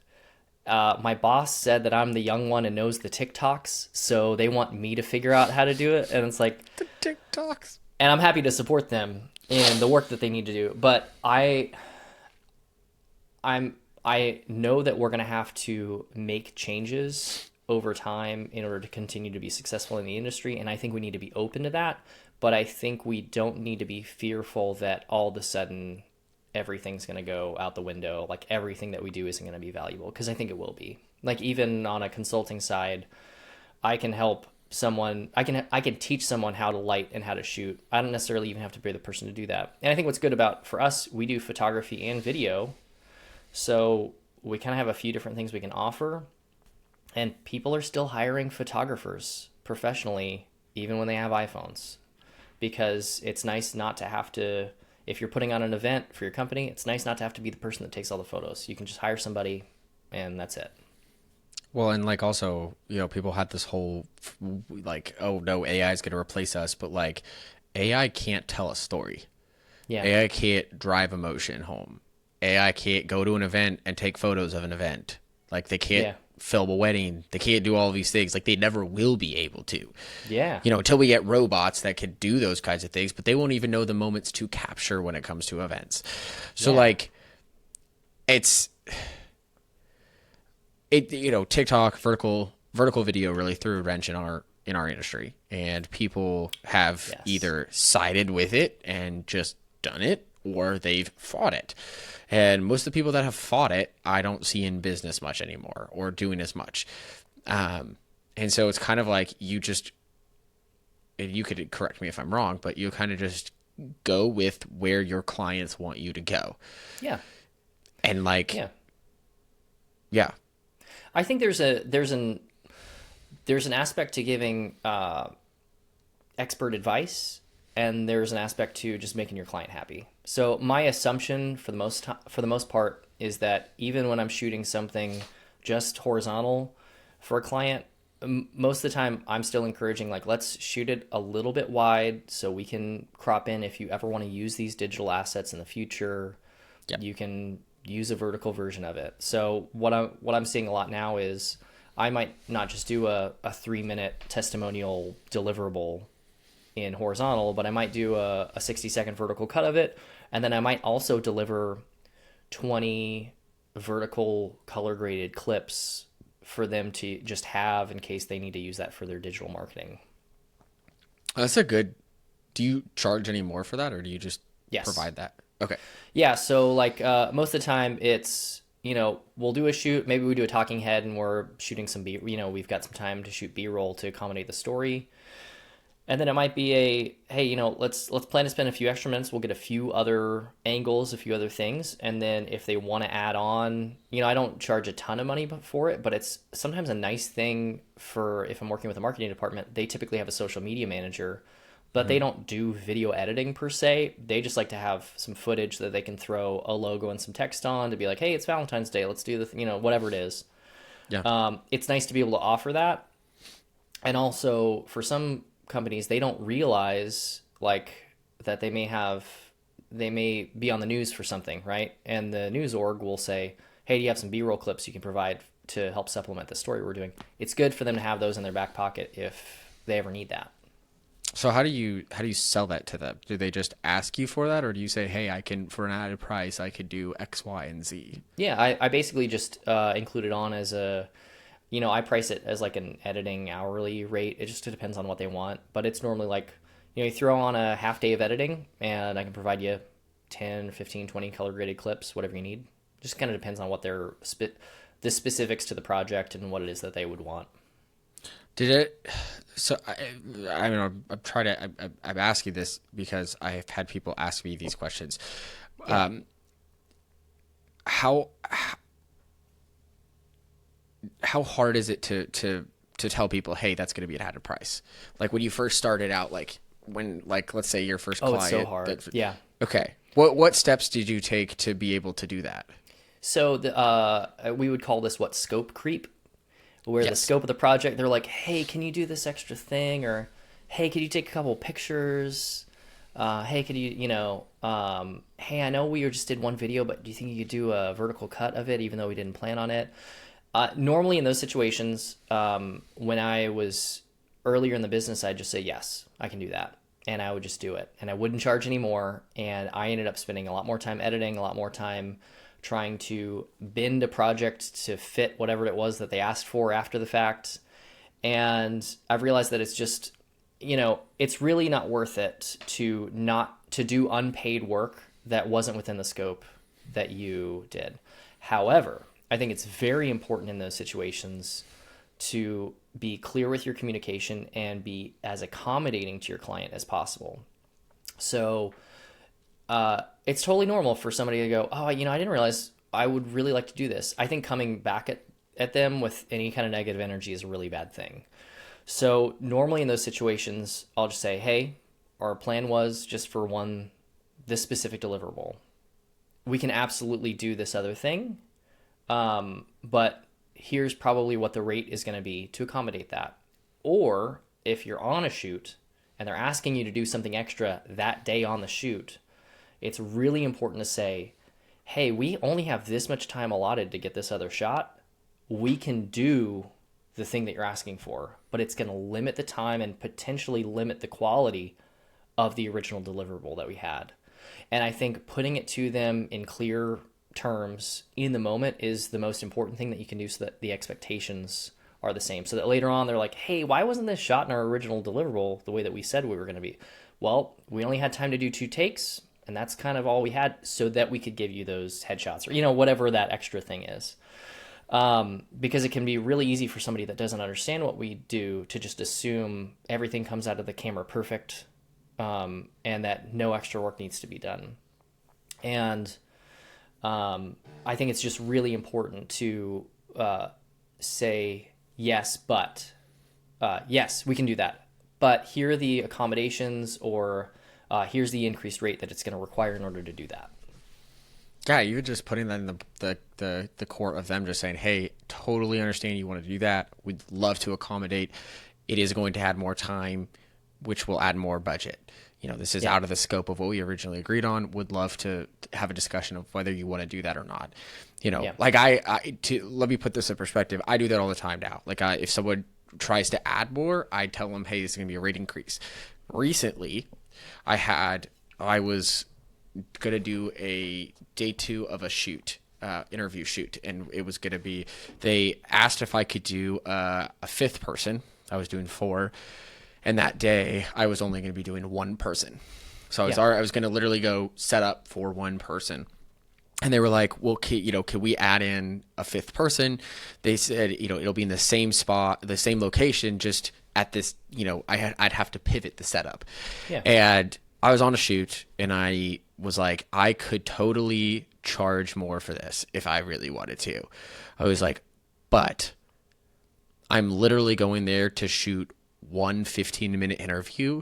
my boss said that I'm the young one and knows the TikToks, so they want me to figure out how to do it. And it's like, The TikToks. and I'm happy to support them in the work that they need to do. But I know that we're going to have to make changes over time in order to continue to be successful in the industry. And I think we need to be open to that. But I think we don't need to be fearful that all of a sudden everything's going to go out the window. Like everything that we do isn't going to be valuable, because I think it will be. Like even on a consulting side, I can help someone, I can teach someone how to light and how to shoot. I don't necessarily even have to pay the person to do that. And I think what's good about, for us, we do photography and video. So we kind of have a few different things we can offer, and people are still hiring photographers professionally, even when they have iPhones, because it's nice not to have to, if you're putting on an event for your company, it's nice not to have to be the person that takes all the photos. You can just hire somebody and that's it. Well, and like also, people had this whole like, oh no, AI is going to replace us, but like AI can't tell a story. Yeah. AI can't drive emotion home. AI can't go to an event and take photos of an event. Like they can't film a wedding. They can't do all these things. Like they never will be able to. Yeah. Until we get robots that can do those kinds of things, but they won't even know the moments to capture when it comes to events. So like TikTok, vertical video really threw a wrench in our industry, and people have either sided with it and just done it, or they've fought it. And most of the people that have fought it, I don't see in business much anymore or doing as much. And so it's kind of like you could correct me if I'm wrong, but you kind of just go with where your clients want you to go. Yeah. And like, yeah. I think there's an aspect to giving expert advice, and there's an aspect to just making your client happy. So my assumption for the most part is that even when I'm shooting something just horizontal for a client, most of the time I'm still encouraging, like, let's shoot it a little bit wide so we can crop in if you ever want to use these digital assets in the future. You can use a vertical version of it. So what I'm seeing a lot now is I might not just do a 3-minute testimonial deliverable in horizontal, but I might do a 60-second vertical cut of it, and then I might also deliver 20 vertical color graded clips for them to just have in case they need to use that for their digital marketing. That's a good. Do you charge any more for that, or do you just provide that? Okay. Yeah. So like most of the time it's, we'll do a shoot. Maybe we do a talking head and we're shooting some we've got some time to shoot B-roll to accommodate the story. And then it might be hey, let's plan to spend a few extra minutes. We'll get a few other angles, a few other things. And then if they want to add on, I don't charge a ton of money for it, but it's sometimes a nice thing for if I'm working with a marketing department. They typically have a social media manager, but they don't do video editing per se. They just like to have some footage that they can throw a logo and some text on to be like, hey, it's Valentine's Day. Let's do the, whatever it is. Yeah. It's nice to be able to offer that. And also for some companies, they don't realize like that they may be on the news for something, right? And the news org will say, hey, do you have some B-roll clips you can provide to help supplement the story we're doing? It's good for them to have those in their back pocket if they ever need that. So how do you sell that to them? Do they just ask you for that, or do you say, hey, I can, for an added price, I could do X, Y, and Z? Yeah, I basically just include it on as a, I price it as like an editing hourly rate. It just depends on what they want, but it's normally like, you throw on a half day of editing and I can provide you 10, 15, 20 color graded clips, whatever you need. Just kind of depends on what the specifics to the project and what it is that they would want. So I'm asking this because I've had people ask me these questions. Yeah. How hard is it to tell people, hey, that's going to be an added price? Like when you first started out, like when, like, let's say your first client. It's so hard. Yeah. Okay. What steps did you take to be able to do that? So we would call this scope creep, where the Yes. scope of the project, they're like, hey, can you do this extra thing? Or, hey, could you take a couple pictures? Hey, could you, hey, I know we just did one video, but do you think you could do a vertical cut of it, even though we didn't plan on it? Normally in those situations, when I was earlier in the business, I'd just say, yes, I can do that. And I would just do it. And I wouldn't charge anymore. And I ended up spending a lot more time editing, a lot more time trying to bend a project to fit whatever it was that they asked for after the fact. And I've realized that it's just, it's really not worth it to do unpaid work that wasn't within the scope that you did. However, I think it's very important in those situations to be clear with your communication and be as accommodating to your client as possible. So it's totally normal for somebody to go, oh, I didn't realize I would really like to do this. I think coming back at them with any kind of negative energy is a really bad thing. So normally in those situations, I'll just say, hey, our plan was just for this specific deliverable. We can absolutely do this other thing, but here's probably what the rate is going to be to accommodate that. Or if you're on a shoot and they're asking you to do something extra that day on the shoot, it's really important to say, hey, we only have this much time allotted to get this other shot. We can do the thing that you're asking for, but it's going to limit the time and potentially limit the quality of the original deliverable that we had. And I think putting it to them in clear terms in the moment is the most important thing that you can do, so that the expectations are the same, so that later on they're like, hey, why wasn't this shot in our original deliverable the way that we said we were going to be? Well, we only had time to do 2 takes, and that's kind of all we had, so that we could give you those headshots, or whatever that extra thing is. Because it can be really easy for somebody that doesn't understand what we do to just assume everything comes out of the camera perfect, and that no extra work needs to be done. And I think it's just really important to say, yes, but yes, we can do that. But here are the accommodations, or here's the increased rate that it's going to require in order to do that. Yeah, even just putting that in the court of them just saying, hey, totally understand you want to do that. We'd love to accommodate. It is going to add more time, which will add more budget. This is out of the scope of what we originally agreed on. Would love to have a discussion of whether you want to do that or not. Like let me put this in perspective. I do that all the time now. Like if someone tries to add more, I tell them, hey, this is going to be a rate increase. Recently, I was going to do a day 2 of a shoot, interview shoot. And it was going to be, they asked if I could do a 5th person. I was doing 4. And that day I was only going to be doing 1 person. So I was going to literally go set up for 1 person. And they were like, well, can we add in a 5th person? They said, it'll be in the same spot, the same location, just at this, I'd have to pivot the setup. Yeah. And I was on a shoot and I was like, I could totally charge more for this if I really wanted to. I was like, but I'm literally going there to shoot 1 15-minute interview.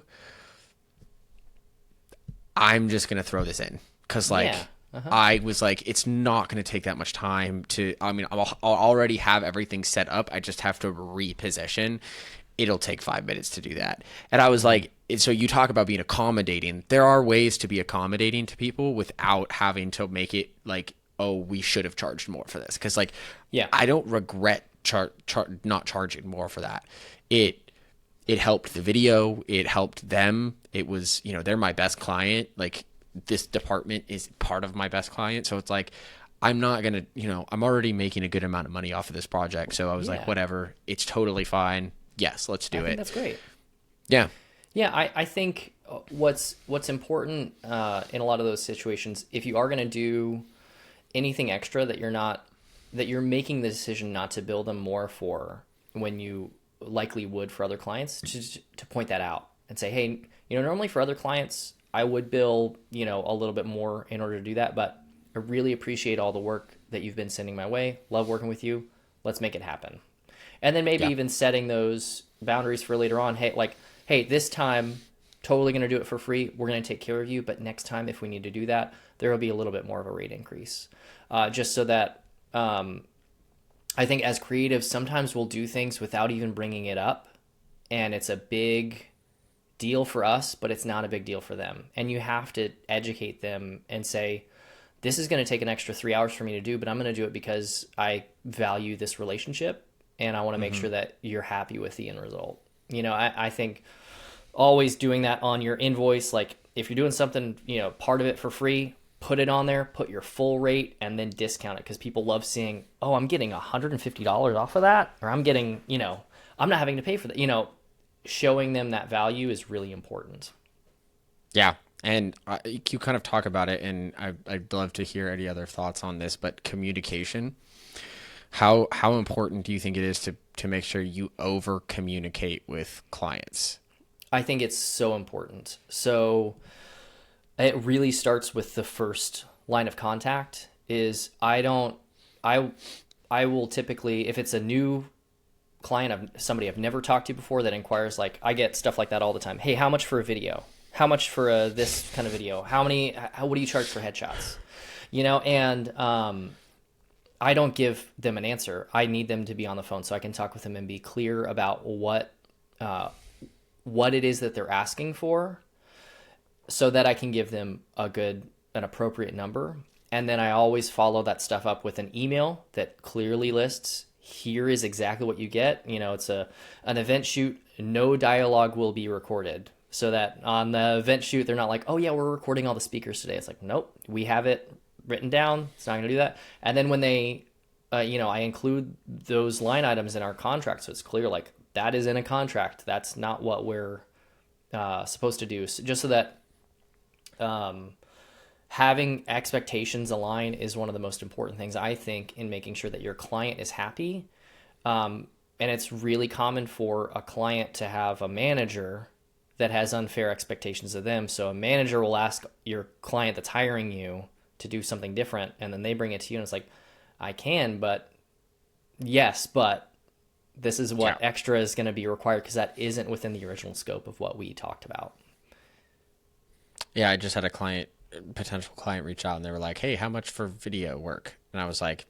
I'm just going to throw this in because I was like, it's not going to take that much time I'll already have everything set up. I just have to reposition. It'll take 5 minutes to do that. And I was like, so you talk about being accommodating. There are ways to be accommodating to people without having to make it like, oh, we should have charged more for this. Cause I don't regret not charging more for that. It helped the video. It helped them. It was, they're my best client. Like this department is part of my best client. So it's like, I'm not going to, I'm already making a good amount of money off of this project. So I was like, whatever, it's totally fine. Yes, let's do it. I think that's great. Yeah. Yeah. I think what's important in a lot of those situations, if you are going to do anything extra that you're making the decision not to bill them more for when you likely would for other clients, to point that out and say, hey, normally for other clients, I would bill, a little bit more in order to do that, but I really appreciate all the work that you've been sending my way. Love working with you. Let's make it happen. And then maybe even setting those boundaries for later on. Hey, this time, totally going to do it for free. We're going to take care of you. But next time, if we need to do that, there will be a little bit more of a rate increase. Just so that I think as creatives, sometimes we'll do things without even bringing it up, and it's a big deal for us, but it's not a big deal for them. And you have to educate them and say, this is going to take an extra 3 hours for me to do, but I'm going to do it because I value this relationship and I want to make Mm-hmm. sure that you're happy with the end result. I think always doing that on your invoice, like if you're doing something, part of it for free, put it on there, put your full rate, and then discount it because people love seeing, oh, I'm getting $150 off of that, or I'm getting, I'm not having to pay for that. Showing them that value is really important. Yeah. And you kind of talk about it, and I'd love to hear any other thoughts on this. But communication, how important do you think it is to make sure you over communicate with clients? I think it's so important. So it really starts with the first line of contact is I I will typically, if it's a new client of somebody I've never talked to before that inquires, like I get stuff like that all the time. Hey, how much for a video? How much for this kind of video? What do you charge for headshots? And I don't give them an answer. I need them to be on the phone so I can talk with them and be clear about uh, what it is that they're asking for, so that I can give them an appropriate number. And then I always follow that stuff up with an email that clearly lists, here is exactly what you get. It's an event shoot. No dialogue will be recorded. So that on the event shoot, they're not like, oh yeah, we're recording all the speakers today. It's like, nope, we have it written down. It's not going to do that. And then when they, I include those line items in our contract. So it's clear, like that is in a contract. That's not what we're supposed to do. So just so that um, having expectations align is one of the most important things, I think, in making sure that your client is happy. And it's really common for a client to have a manager that has unfair expectations of them. So a manager will ask your client that's hiring you to do something different, and then they bring it to you, and it's like, I can, but yes, but this is Yeah. what extra is going to be required because that isn't within the original scope of what we talked about. Yeah, I just had a potential client reach out, and they were like, "Hey, how much for video work?" And I was like,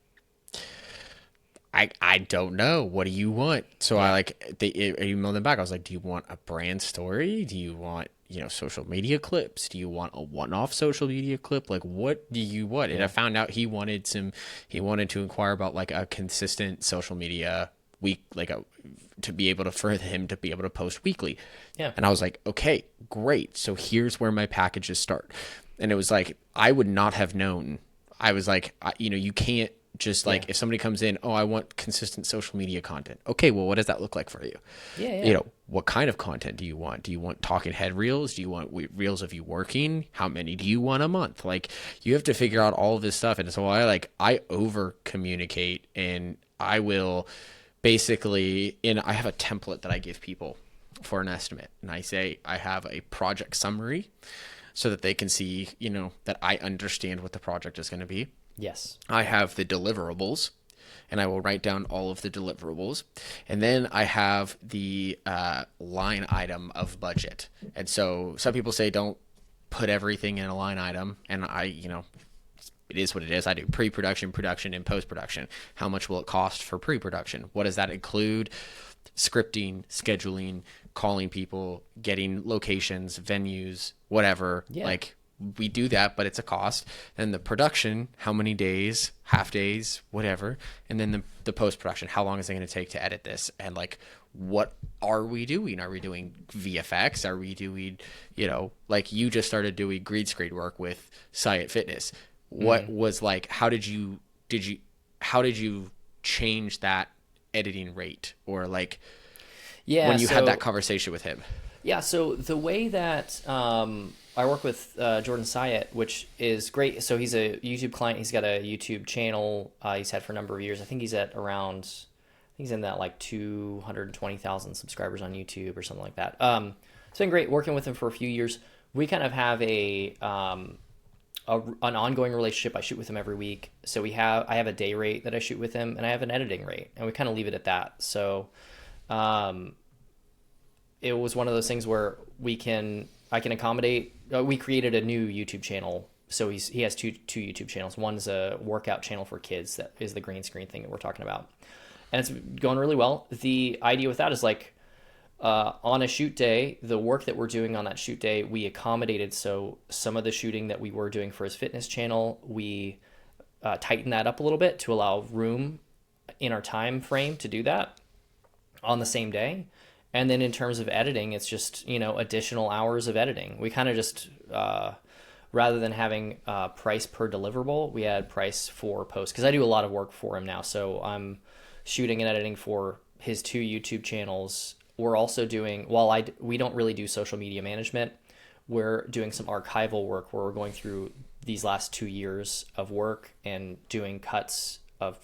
I don't know. What do you want? So Yeah. they emailed them back. I was like, do you want a brand story? Do you want, social media clips? Do you want a one-off social media clip? Like, what do you want? And I Yeah. found out he wanted to inquire about like a consistent social media week, to be able to, for him to be able to post weekly. Yeah. And I was like, okay, great. So here's where my packages start. And it was like, I would not have known. I was like, you can't just Yeah. like, if somebody comes in, oh, I want consistent social media content. Okay, well, what does that look like for you? Yeah. Yeah. What kind of content do you want? Do you want talking head reels? Do you want reels of you working? How many do you want a month? Like, you have to figure out all of this stuff. And so I over communicate, and I will basically, I have a template that I give people for an estimate. And I say, I have a project summary so that they can see, that I understand what the project is going to be. Yes. I have the deliverables, and I will write down all of the deliverables. And then I have the line item of budget. And so some people say don't put everything in a line item. And it is what it is. I do pre-production, production, and post-production. How much will it cost for pre-production? What does that include? Scripting, scheduling, calling people, getting locations, venues, whatever. Yeah. Like, we do that, but it's a cost. Then the production, how many days, half days, whatever. And then the post-production, how long is it going to take to edit this? And like, what are we doing? Are we doing VFX? Are we doing, like you just started doing green screen work with Science Fitness. What was like, how did you change that editing rate? Or like, Yeah. when you had that So conversation with him? yeah. So the way that I work with Jordan Syatt, which is great. So he's a YouTube client. He's got a YouTube channel he's had for a number of years. I think he's at around, I think he's in that like 220,000 subscribers on YouTube or something like that. It's been great working with him for a few years. We kind of have an ongoing relationship. I shoot with him every week. So I have a day rate that I shoot with him, and I have an editing rate, and we kind of leave it at that. So um, it was one of those things where I can accommodate. We created a new YouTube channel So he has two YouTube channels. One's a workout channel for kids that is the green screen thing that we're talking about, and it's going really well. The idea with that is like, on a shoot day, the work that we're doing on that shoot day, we accommodated. So some of the shooting that we were doing for his fitness channel, we tightened that up a little bit to allow room in our time frame to do that on the same day. And then in terms of editing, it's just, additional hours of editing. We kind of just, rather than having price per deliverable, we had price for post, because I do a lot of work for him now. So I'm shooting and editing for his 2 YouTube channels. We're also doing, we don't really do social media management, we're doing some archival work where we're going through these last 2 years of work and doing cuts of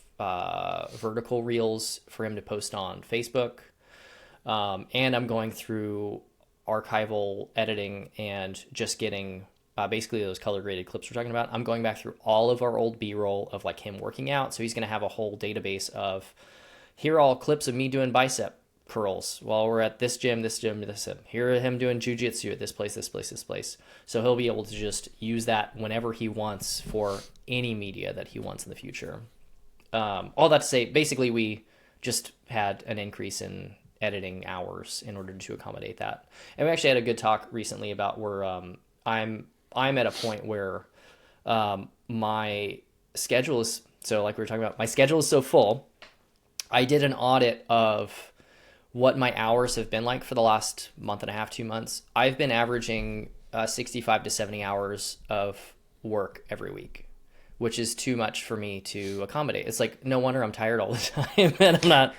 vertical reels for him to post on Facebook. And I'm going through archival editing and just getting basically those color graded clips we're talking about. I'm going back through all of our old B-roll of like him working out. So he's going to have a whole database of, here are all clips of me doing bicep curls while we're at this gym, this gym, this gym. Here are him doing jujitsu at this place, this place, this place. So he'll be able to just use that whenever he wants for any media that he wants in the future. All that to say, basically we just had an increase in editing hours in order to accommodate that. And we actually had a good talk recently about where I'm at a point where my schedule is, so like we were talking about, my schedule is so full. I did an audit of what my hours have been like for the last month and a half, 2 months. I've been averaging 65 to 70 hours of work every week, which is too much for me to accommodate. It's like, no wonder I'm tired all the time. And I'm not,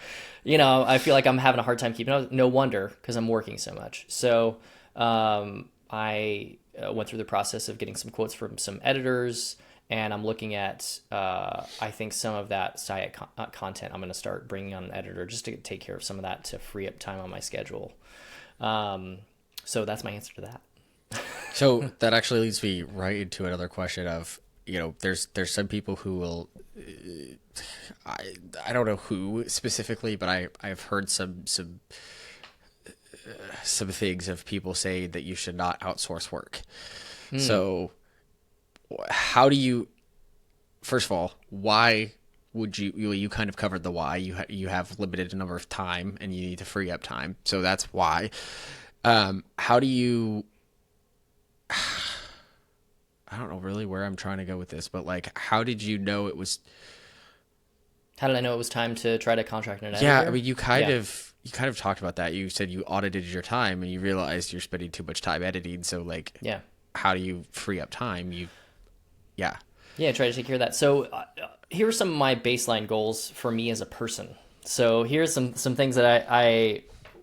I feel like I'm having a hard time keeping up. No wonder, because I'm working so much. So I went through the process of getting some quotes from some editors, and I'm looking at, I think some of that site content I'm going to start bringing on an editor just to take care of some of that to free up time on my schedule. So that's my answer to that. So that actually leads me right into another question of, there's some people who will, I don't know who specifically, but I've heard some things of people say that you should not outsource work. So how do you, first of all, why would you kind of covered the why. You have limited number of time and you need to free up time. So that's why. How do you, I don't know really where I'm trying to go with this, but like, how did you know it was, How did I know it was time to try to contract an editor? yeah, I mean, you kind of talked about that. You said you audited your time and you realized you're spending too much time editing. So like, Yeah. how do you free up time? Yeah, try to take care of that. So here are some of my baseline goals for me as a person. So here's some things that I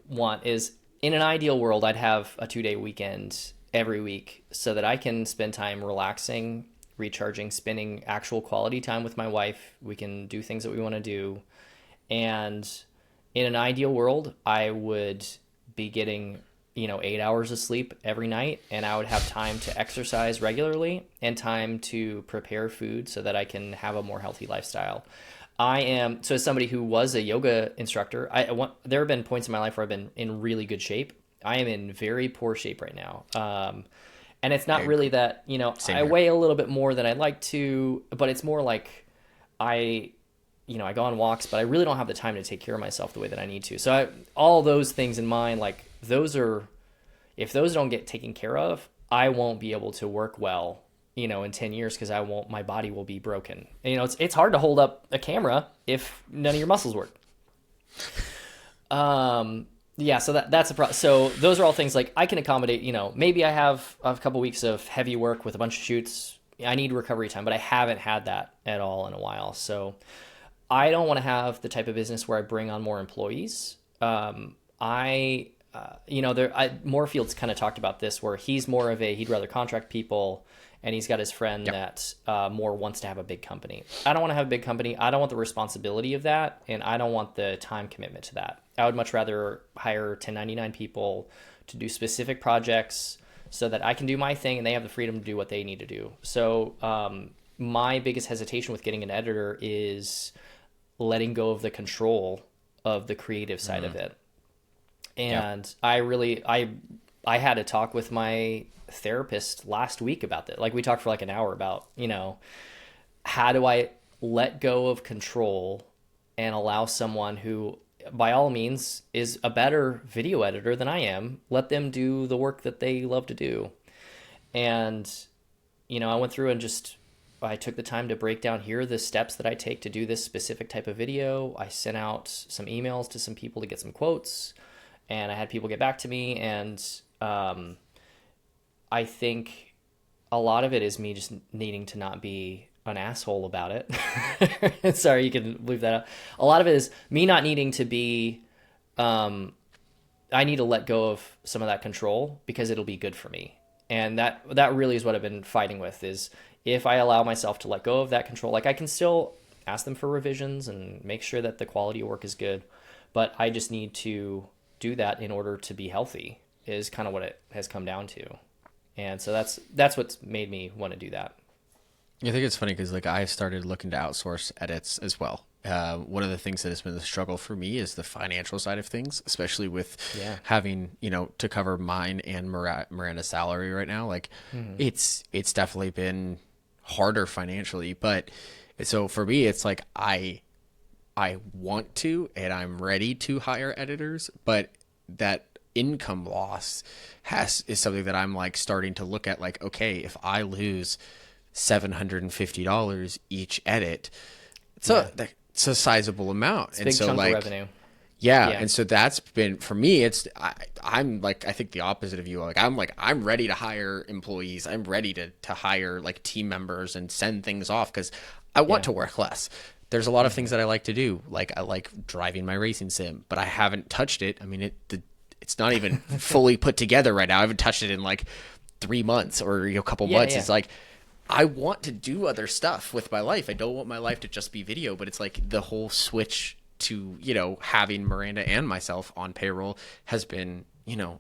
want is, in an ideal world, I'd have a 2-day weekend every week so that I can spend time relaxing, recharging, spending actual quality time with my wife. We can do things that we want to do. And in an ideal world, I would be getting 8 hours of sleep every night, and I would have time to exercise regularly and time to prepare food so that I can have a more healthy lifestyle. So as somebody who was a yoga instructor, there have been points in my life where I've been in really good shape. I am in very poor shape right now. And it's not really that, I weigh a little bit more than I'd like to, but it's more like I go on walks, but I really don't have the time to take care of myself the way that I need to. So all those things in mind, like if those don't get taken care of, I won't be able to work well, in 10 years, because my body will be broken. And, it's hard to hold up a camera if none of your muscles work. Yeah, so that's a problem. So those are all things like I can accommodate, maybe I have a couple weeks of heavy work with a bunch of shoots. I need recovery time, but I haven't had that at all in a while. So I don't want to have the type of business where I bring on more employees. Moorfield's kind of talked about this, where he's more of he'd rather contract people, and he's got his friend that more wants to have a big company. I don't want to have a big company. I don't want the responsibility of that, and I don't want the time commitment to that. I would much rather hire 1099 people to do specific projects so that I can do my thing and they have the freedom to do what they need to do. So my biggest hesitation with getting an editor is letting go of the control of the creative side of it. And I I had a talk with my therapist last week about that. Like we talked for like an hour about, how do I let go of control and allow someone who by all means is a better video editor than I am, let them do the work that they love to do. And I went through and I took the time to break down, here are the steps that I take to do this specific type of video. I sent out some emails to some people to get some quotes, and I had people get back to me. And I think a lot of it is me just needing to not be an asshole about it. Sorry, you can leave that out. A lot of it is me not needing to be, I need to let go of some of that control because it'll be good for me. And that really is what I've been fighting with, is if I allow myself to let go of that control, like I can still ask them for revisions and make sure that the quality of work is good, but I just need to do that in order to be healthy, is kind of what it has come down to. And so that's what's made me want to do that. I think it's funny because like I started looking to outsource edits as well. One of the things that has been the struggle for me is the financial side of things, especially with having, to cover mine and Miranda's salary right now. Like it's definitely been harder financially, but so for me, it's like, I want to, and I'm ready to hire editors, but that income loss is something that I'm like starting to look at, like, okay, if I lose $750 each edit, it's a sizable amount. It's a big chunk of revenue. Yeah. And so that's been, for me, I'm like, I think the opposite of you. I'm ready to hire employees. I'm ready to hire like team members and send things off because I want to work less. There's a lot of things that I like to do. Like I like driving my racing sim, but I haven't touched it. I mean, it's not even fully put together right now. I haven't touched it in like 3 months or a couple months. Yeah. It's like, I want to do other stuff with my life. I don't want my life to just be video, but it's like the whole switch to, having Miranda and myself on payroll has been,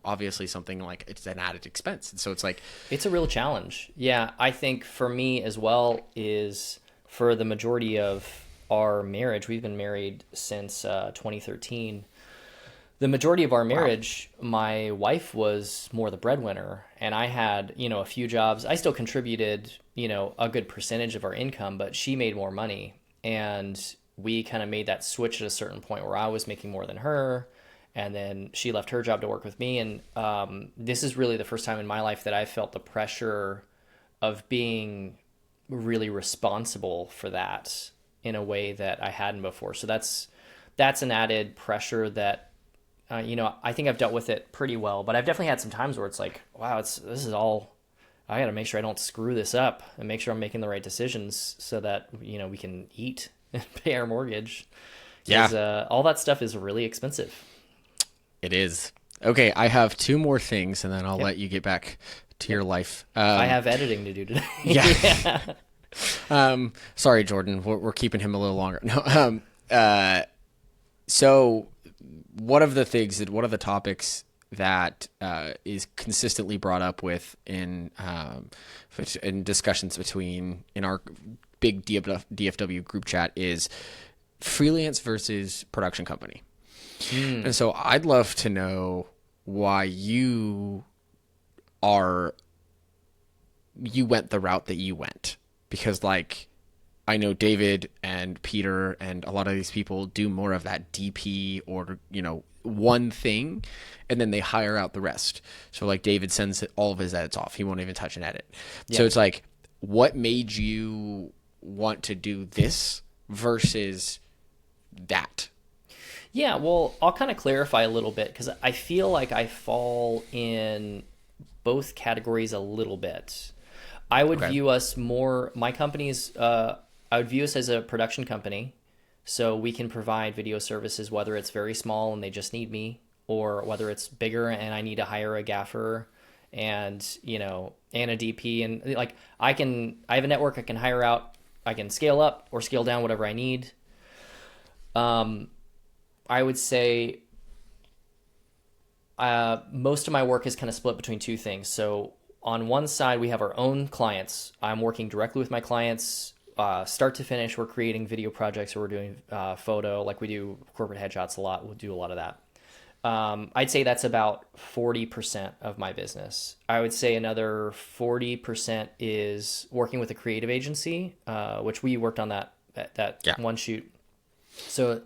obviously something like it's an added expense. And so it's like, it's a real challenge. Yeah. I think for me as well is for the majority of our marriage, we've been married since 2013. The majority of our marriage, my wife was more the breadwinner, and I had, a few jobs. I still contributed, a good percentage of our income, but she made more money. And we kind of made that switch at a certain point where I was making more than her, and then she left her job to work with me. And this is really the first time in my life that I felt the pressure of being really responsible for that in a way that I hadn't before. So that's an added pressure that, I think I've dealt with it pretty well, but I've definitely had some times where it's like, wow, this is all, I got to make sure I don't screw this up and make sure I'm making the right decisions so that, we can eat and pay our mortgage. Yeah. All that stuff is really expensive. It is. Okay. I have 2 more things and then I'll let you get back to your life. I have editing to do today. Sorry, Jordan, we're keeping him a little longer. No. So one of the topics that is consistently brought up in discussions in our big DFW group chat is freelance versus production company. And so I'd love to know why you went the route that you went, because like, I know David and Peter and a lot of these people do more of that DP or, one thing, and then they hire out the rest. So like David sends all of his edits off. He won't even touch an edit. Yeah. So it's like, what made you want to do this versus that? Yeah, well, I'll kind of clarify a little bit because I feel like I fall in both categories a little bit. I would view us more, my company's, I would view us as a production company, so we can provide video services, whether it's very small and they just need me, or whether it's bigger and I need to hire a gaffer and, and a DP. And like, I have a network I can hire out, I can scale up or scale down, whatever I need. I would say most of my work is kind of split between 2 things. So on one side, we have our own clients. I'm working directly with my clients. Start to finish, we're creating video projects, or we're doing photo, like we do corporate headshots a lot. We'll do a lot of that. I'd say that's about 40% of my business. I would say another 40% is working with a creative agency, which we worked on that Yeah. one shoot. So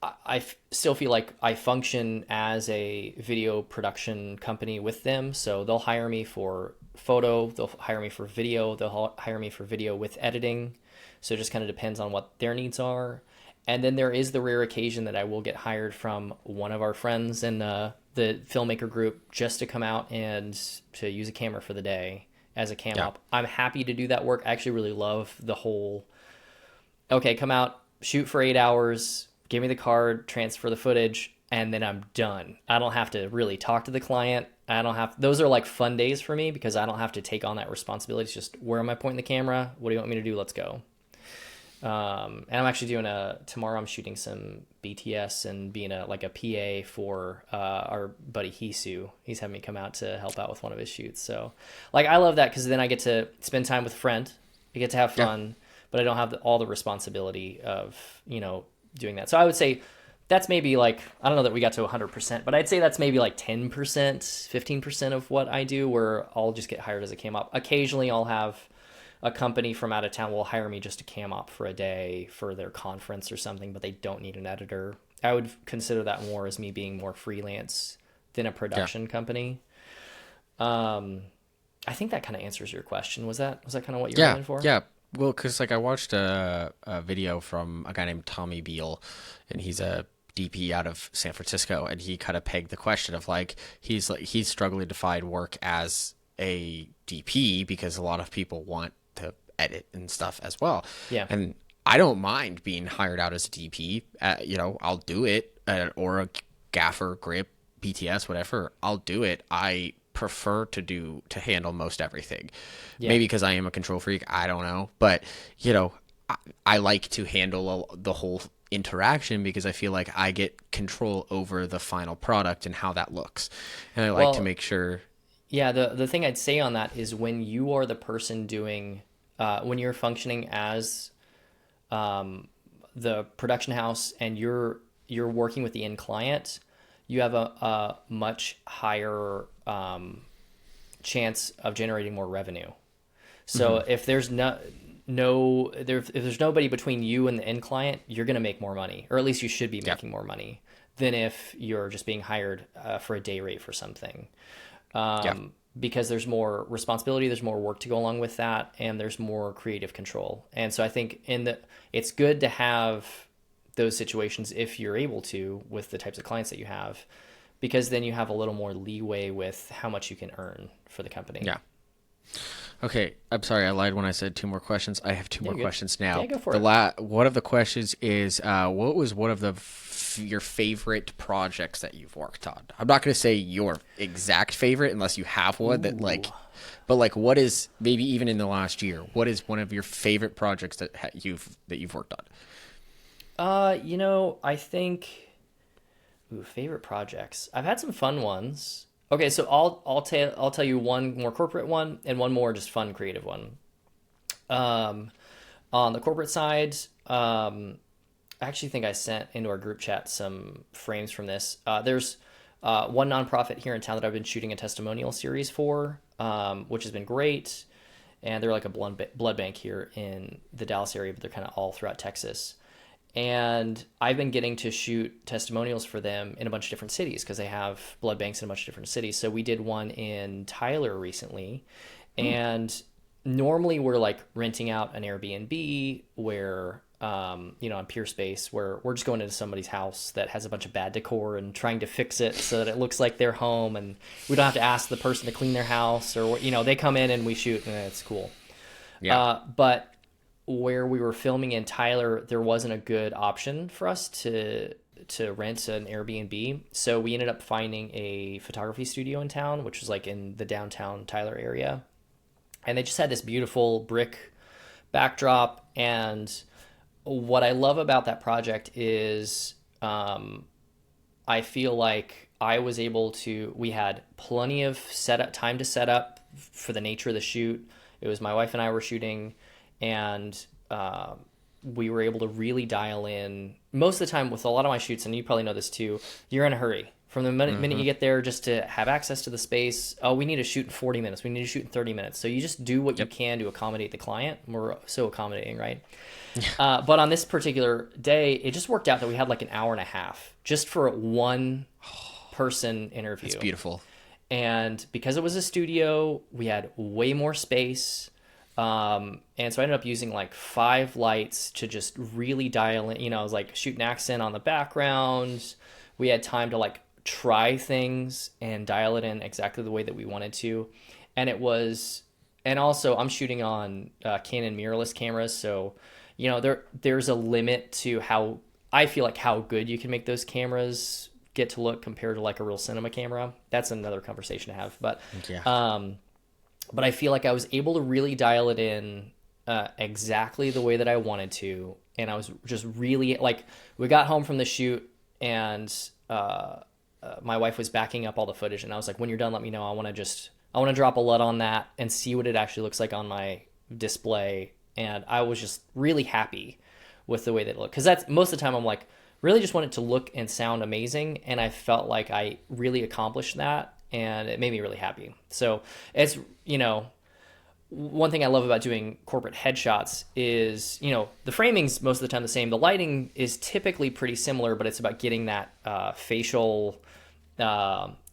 I still feel like I function as a video production company with them. So they'll hire me for photo, they'll hire me for video, they'll hire me for video with editing. So it just kind of depends on what their needs are. And then there is the rare occasion that I will get hired from one of our friends in the filmmaker group just to come out and to use a camera for the day as a cam Yeah. op. I'm happy to do that work. I actually really love the whole, okay, come out, shoot for 8 hours, give me the card, transfer the footage, and then I'm done. I don't have to really talk to the client. I don't have, those are like fun days for me because I don't have to take on that responsibility. It's just, where am I pointing the camera? What do you want me to do? Let's go. And I'm actually doing tomorrow I'm shooting some BTS and being like a PA for our buddy Hisu. He's having me come out to help out with one of his shoots. So like, I love that because then I get to spend time with a friend. I get to have Yeah. fun, but I don't have all the responsibility of, doing that. So I would say that's maybe like, I don't know that we got to 100%, but I'd say that's maybe like 10%, 15% of what I do, where I'll just get hired as a cam op. Occasionally I'll have a company from out of town will hire me just to cam op for a day for their conference or something, but they don't need an editor. I would consider that more as me being more freelance than a Yeah. production company. Um, I think that kind of answers your question. Was that kind of what you were Yeah. going for? Yeah. Well, because like I watched a video from a guy named Tommy Beal, and he's a DP out of San Francisco, and he kind of pegged the question of like he's struggling to find work as a DP because a lot of people want to edit and stuff as well. Yeah. And I don't mind being hired out as a DP. I'll do it, or a gaffer, grip, BTS, whatever. I'll do it. I prefer to handle most everything. Yeah. Maybe because I am a control freak. I don't know, but I like to handle the whole interaction because I feel like I get control over the final product and how that looks, and I like to Well, make sure. yeah, the thing I'd say on that is when you are the person doing, when you're functioning as the production house and you're working with the end client, you have a much higher chance of generating more revenue. So Mhm. if there's if there's nobody between you and the end client, you're going to make more money, or at least you should be Yeah. making more money than if you're just being hired for a day rate for something. Yeah. Because there's more responsibility, there's more work to go along with that, and there's more creative control. And so I think it's good to have those situations if you're able to with the types of clients that you have, because then you have a little more leeway with how much you can earn for the company. Yeah. Okay, I'm sorry, I lied when I said two more questions. I have two Yeah, more you're good. questions now. Yeah, go for The it. one of the questions is, what was one of your favorite projects that you've worked on? I'm not going to say your exact favorite unless you have one that Ooh. like, but like, what is maybe even in the last year? What is one of your favorite projects that you've worked on? I think favorite projects. I've had some fun ones. Okay, so I'll tell you one more corporate one and one more just fun creative one. Um, on the corporate side, I actually think I sent into our group chat some frames from this. There's one nonprofit here in town that I've been shooting a testimonial series for, which has been great. And they're like a blood bank here in the Dallas area, but they're kind of all throughout Texas. And I've been getting to shoot testimonials for them in a bunch of different cities because they have blood banks in a bunch of different cities. So we did one in Tyler recently. Hmm. And normally we're like renting out an Airbnb where, on Peerspace, where we're just going into somebody's house that has a bunch of bad decor and trying to fix it so that it looks like their home. And we don't have to ask the person to clean their house, or, they come in and we shoot and it's cool. Yeah. But where we were filming in Tyler, there wasn't a good option for us to rent an Airbnb. So we ended up finding a photography studio in town, which was like in the downtown Tyler area. And they just had this beautiful brick backdrop. And what I love about that project is I feel like we had plenty of time to set up for the nature of the shoot. It was my wife and I were shooting, and we were able to really dial in. Most of the time with a lot of my shoots, and you probably know this too, you're in a hurry From the minute you get there, just to have access to the space. Oh, we need to shoot in 40 minutes. We need to shoot in 30 minutes. So you just do what you can to accommodate the client. We're so accommodating, right? But on this particular day, it just worked out that we had like an hour and a half just for one person interview. It's beautiful. And because it was a studio, we had way more space. And so I ended up using like 5 lights to just really dial in. I was like shooting accent on the background. We had time to like try things and dial it in exactly the way that we wanted to. And also I'm shooting on Canon mirrorless cameras. So, there's a limit to how good you can make those cameras get to look compared to like a real cinema camera. That's another conversation to have. But I feel like I was able to really dial it in exactly the way that I wanted to. And I was just really like, we got home from the shoot and my wife was backing up all the footage. And I was like, when you're done, let me know. I want to drop a LUT on that and see what it actually looks like on my display. And I was just really happy with the way that it looked. Because that's most of the time I'm like, really just want it to look and sound amazing. And I felt like I really accomplished that. And it made me really happy. So it's, one thing I love about doing corporate headshots is, the framing's most of the time the same. The lighting is typically pretty similar, but it's about getting that facial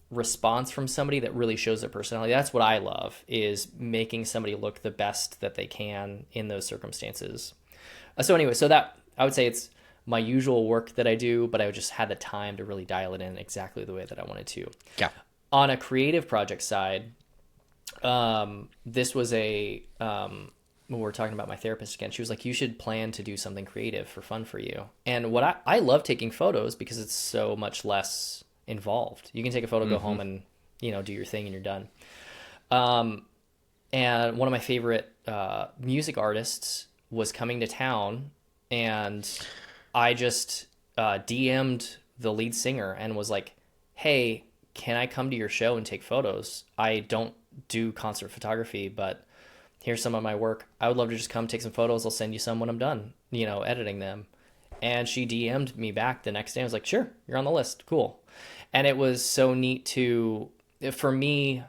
response from somebody that really shows their personality. That's what I love, is making somebody look the best that they can in those circumstances. So anyway, that I would say it's my usual work that I do, but I just had the time to really dial it in exactly the way that I wanted to. Yeah. On a creative project side, this was when we're talking about my therapist again, she was like, you should plan to do something creative for fun for you. And what I love taking photos because it's so much less involved. You can take a photo, go home and, do your thing and you're done. And one of my favorite, music artists was coming to town, and I just, DM'd the lead singer and was like, hey, can I come to your show and take photos? I don't do concert photography, but here's some of my work. I would love to just come take some photos. I'll send you some when I'm done, editing them. And she DM'd me back the next day. I was like, sure, you're on the list. Cool. And it was so neat for me,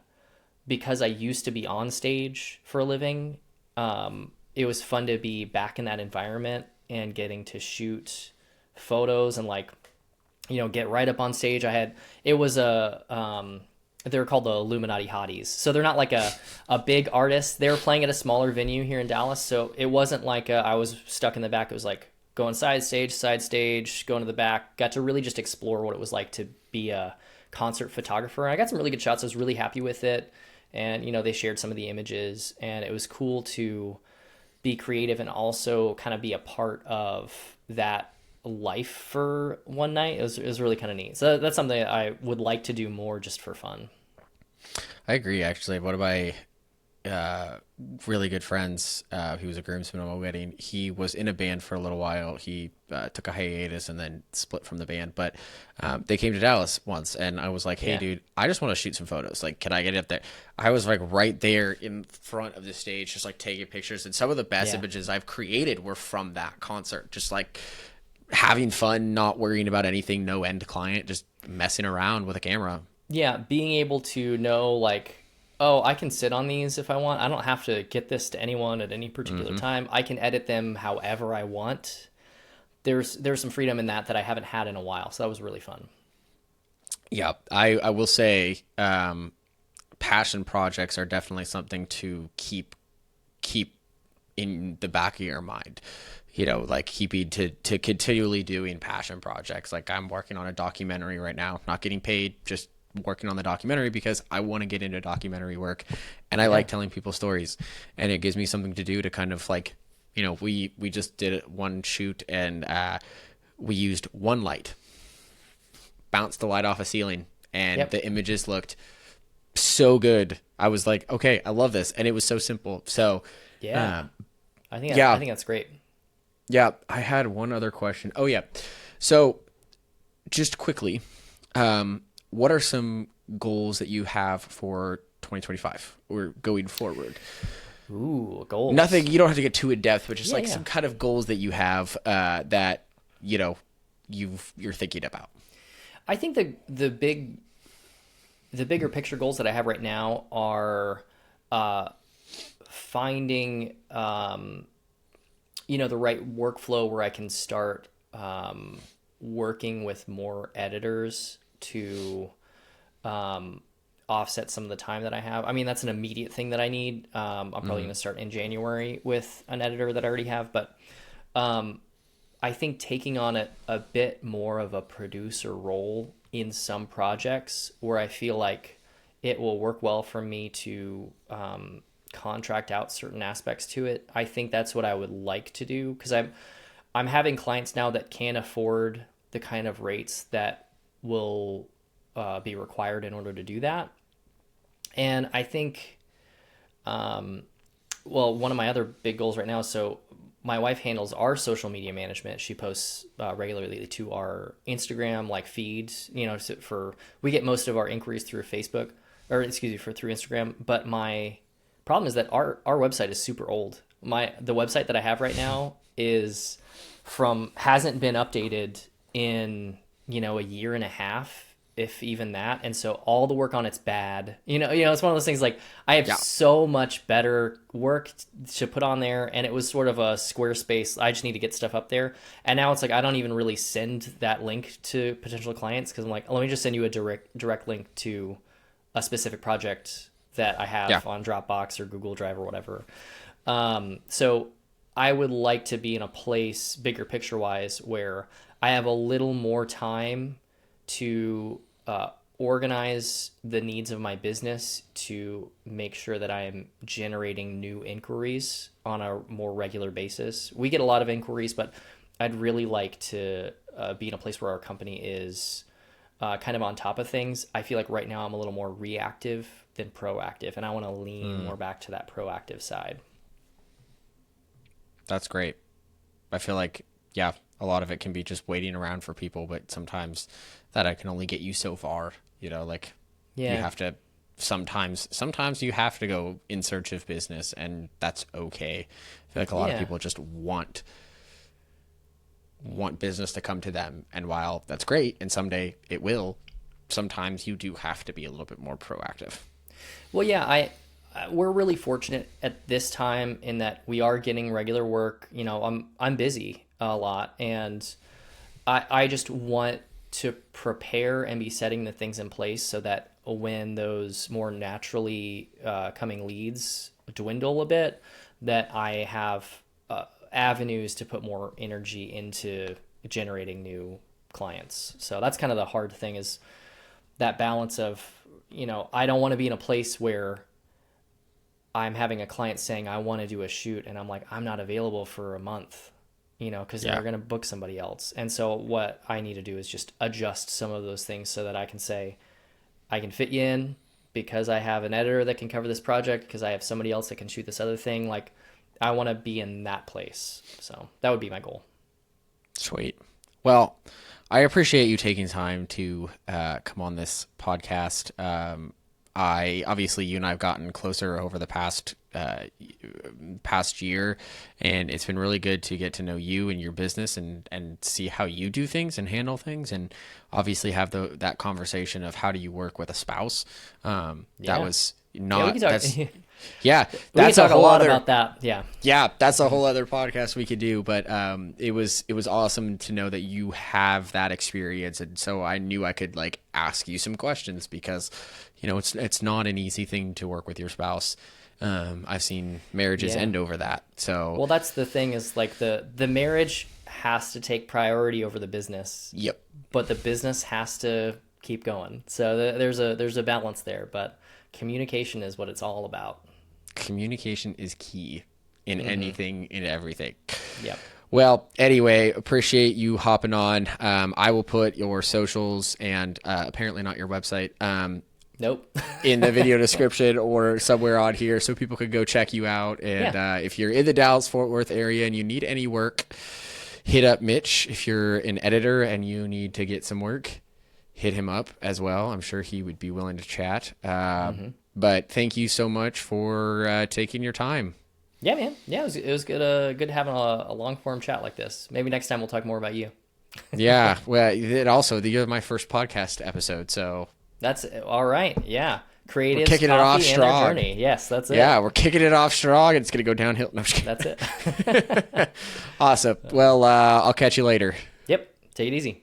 because I used to be on stage for a living. It was fun to be back in that environment and getting to shoot photos and get right up on stage. They were called the Illuminati Hotties. So they're not like a big artist. They were playing at a smaller venue here in Dallas. So it wasn't like I was stuck in the back. It was like going side stage, going to the back. Got to really just explore what it was like to be a concert photographer. And I got some really good shots. I was really happy with it. And, they shared some of the images. And it was cool to be creative and also kind of be a part of that life for one night. It was really kind of neat. So that's something I would like to do more just for fun. I agree, actually. One of my really good friends, he was a groomsman on my wedding. He was in a band for a little while. He took a hiatus and then split from the band. But they came to Dallas once, and I was like, hey, dude, I just want to shoot some photos. Like, can I get up there? I was like right there in front of the stage, just like taking pictures. And some of the best images I've created were from that concert. Just like having fun, not worrying about anything, no end client, just messing around with a camera. Yeah, being able to know oh, I can sit on these if I want. I don't have to get this to anyone at any particular time. I can edit them however I want. There's some freedom in that I haven't had in a while. So that was really fun. Yeah, I will say passion projects are definitely something to keep in the back of your mind. Keeping to continually doing passion projects. Like, I'm working on a documentary right now, not getting paid, just working on the documentary because I want to get into documentary work, and I like telling people stories, and it gives me something to do to kind of we just did one shoot, and we used one light, bounced the light off a ceiling, and the images looked so good. I was like, okay, I love this, and it was so simple. So I think that's great. Yeah, I had one other question. Oh, yeah. So just quickly, what are some goals that you have for 2025 or going forward? Ooh, goals. Nothing, you don't have to get too in depth, but just some kind of goals that you have that, you're thinking about. I think the bigger picture goals that I have right now are finding the right workflow where I can start working with more editors to offset some of the time that I have. I mean, that's an immediate thing that I need. I'm probably going to start in January with an editor that I already have, but I think taking on a bit more of a producer role in some projects where I feel like it will work well for me to contract out certain aspects to it. I think that's what I would like to do, because I'm having clients now that can't afford the kind of rates that will be required in order to do that. And I think, one of my other big goals right now, so my wife handles our social media management. She posts regularly to our Instagram feeds, we get most of our inquiries through Facebook, or excuse me, through Instagram. But my problem is that our website is super old. The website that I have right now hasn't been updated in, a year and a half, if even that. And so all the work on it's bad. It's one of those things, I have so much better work to put on there, and it was sort of a Squarespace. I just need to get stuff up there. And now it's I don't even really send that link to potential clients, because I'm let me just send you a direct link to a specific project that I have on Dropbox or Google Drive or whatever. So I would like to be in a place, bigger picture wise, where I have a little more time to organize the needs of my business to make sure that I am generating new inquiries on a more regular basis. We get a lot of inquiries, but I'd really like to be in a place where our company is kind of on top of things. I feel like right now I'm a little more reactive than proactive, and I want to lean more back to that proactive side. That's great. I feel like, a lot of it can be just waiting around for people, but sometimes that I can only get you so far, you have to, sometimes you have to go in search of business, and that's okay. I feel like a lot of people just want business to come to them. And while that's great, and someday it will, sometimes you do have to be a little bit more proactive. Well, we're really fortunate at this time in that we are getting regular work. I'm busy a lot, and I just want to prepare and be setting the things in place so that when those more naturally coming leads dwindle a bit, that I have avenues to put more energy into generating new clients. So that's kind of the hard thing, is that balance of, I don't want to be in a place where I'm having a client saying, I want to do a shoot, and I'm I'm not available for a month, because they're going to book somebody else. And so what I need to do is just adjust some of those things so that I can say, I can fit you in because I have an editor that can cover this project, because I have somebody else that can shoot this other thing. I want to be in that place. So that would be my goal. Sweet. Well, I appreciate you taking time to come on this podcast. Obviously, you and I have gotten closer over the past year, and it's been really good to get to know you and your business, and see how you do things and handle things, and obviously have that conversation of how do you work with a spouse. That was not that's we that's can talk a whole lot other about that. That's a whole other podcast we could do. But it was awesome to know that you have that experience, and so I knew I could ask you some questions, because it's not an easy thing to work with your spouse. I've seen marriages end over that. So well, that's the thing, is the marriage has to take priority over the business. Yep. But the business has to keep going. So there's a balance there, but communication is what it's all about. Communication is key in anything, in everything. Yep. Well, anyway, appreciate you hopping on. I will put your socials and apparently not your website Nope. in the video description or somewhere on here, so people could go check you out. And if you're in the Dallas-Fort Worth area and you need any work, hit up Mitch. If you're an editor and you need to get some work, hit him up as well. I'm sure he would be willing to chat. But thank you so much for taking your time. Yeah, man. Yeah, it was good. Good having a long form chat like this. Maybe next time we'll talk more about you. Yeah. Well, you're my first podcast episode, so That's all right. Yeah. we're Creatives, kicking it off coffee, and their strong. journey. Yes, that's it. Yeah, we're kicking it off strong, and it's gonna go downhill. No, I'm just That's it. kidding. Awesome. Well, I'll catch you later. Yep. Take it easy.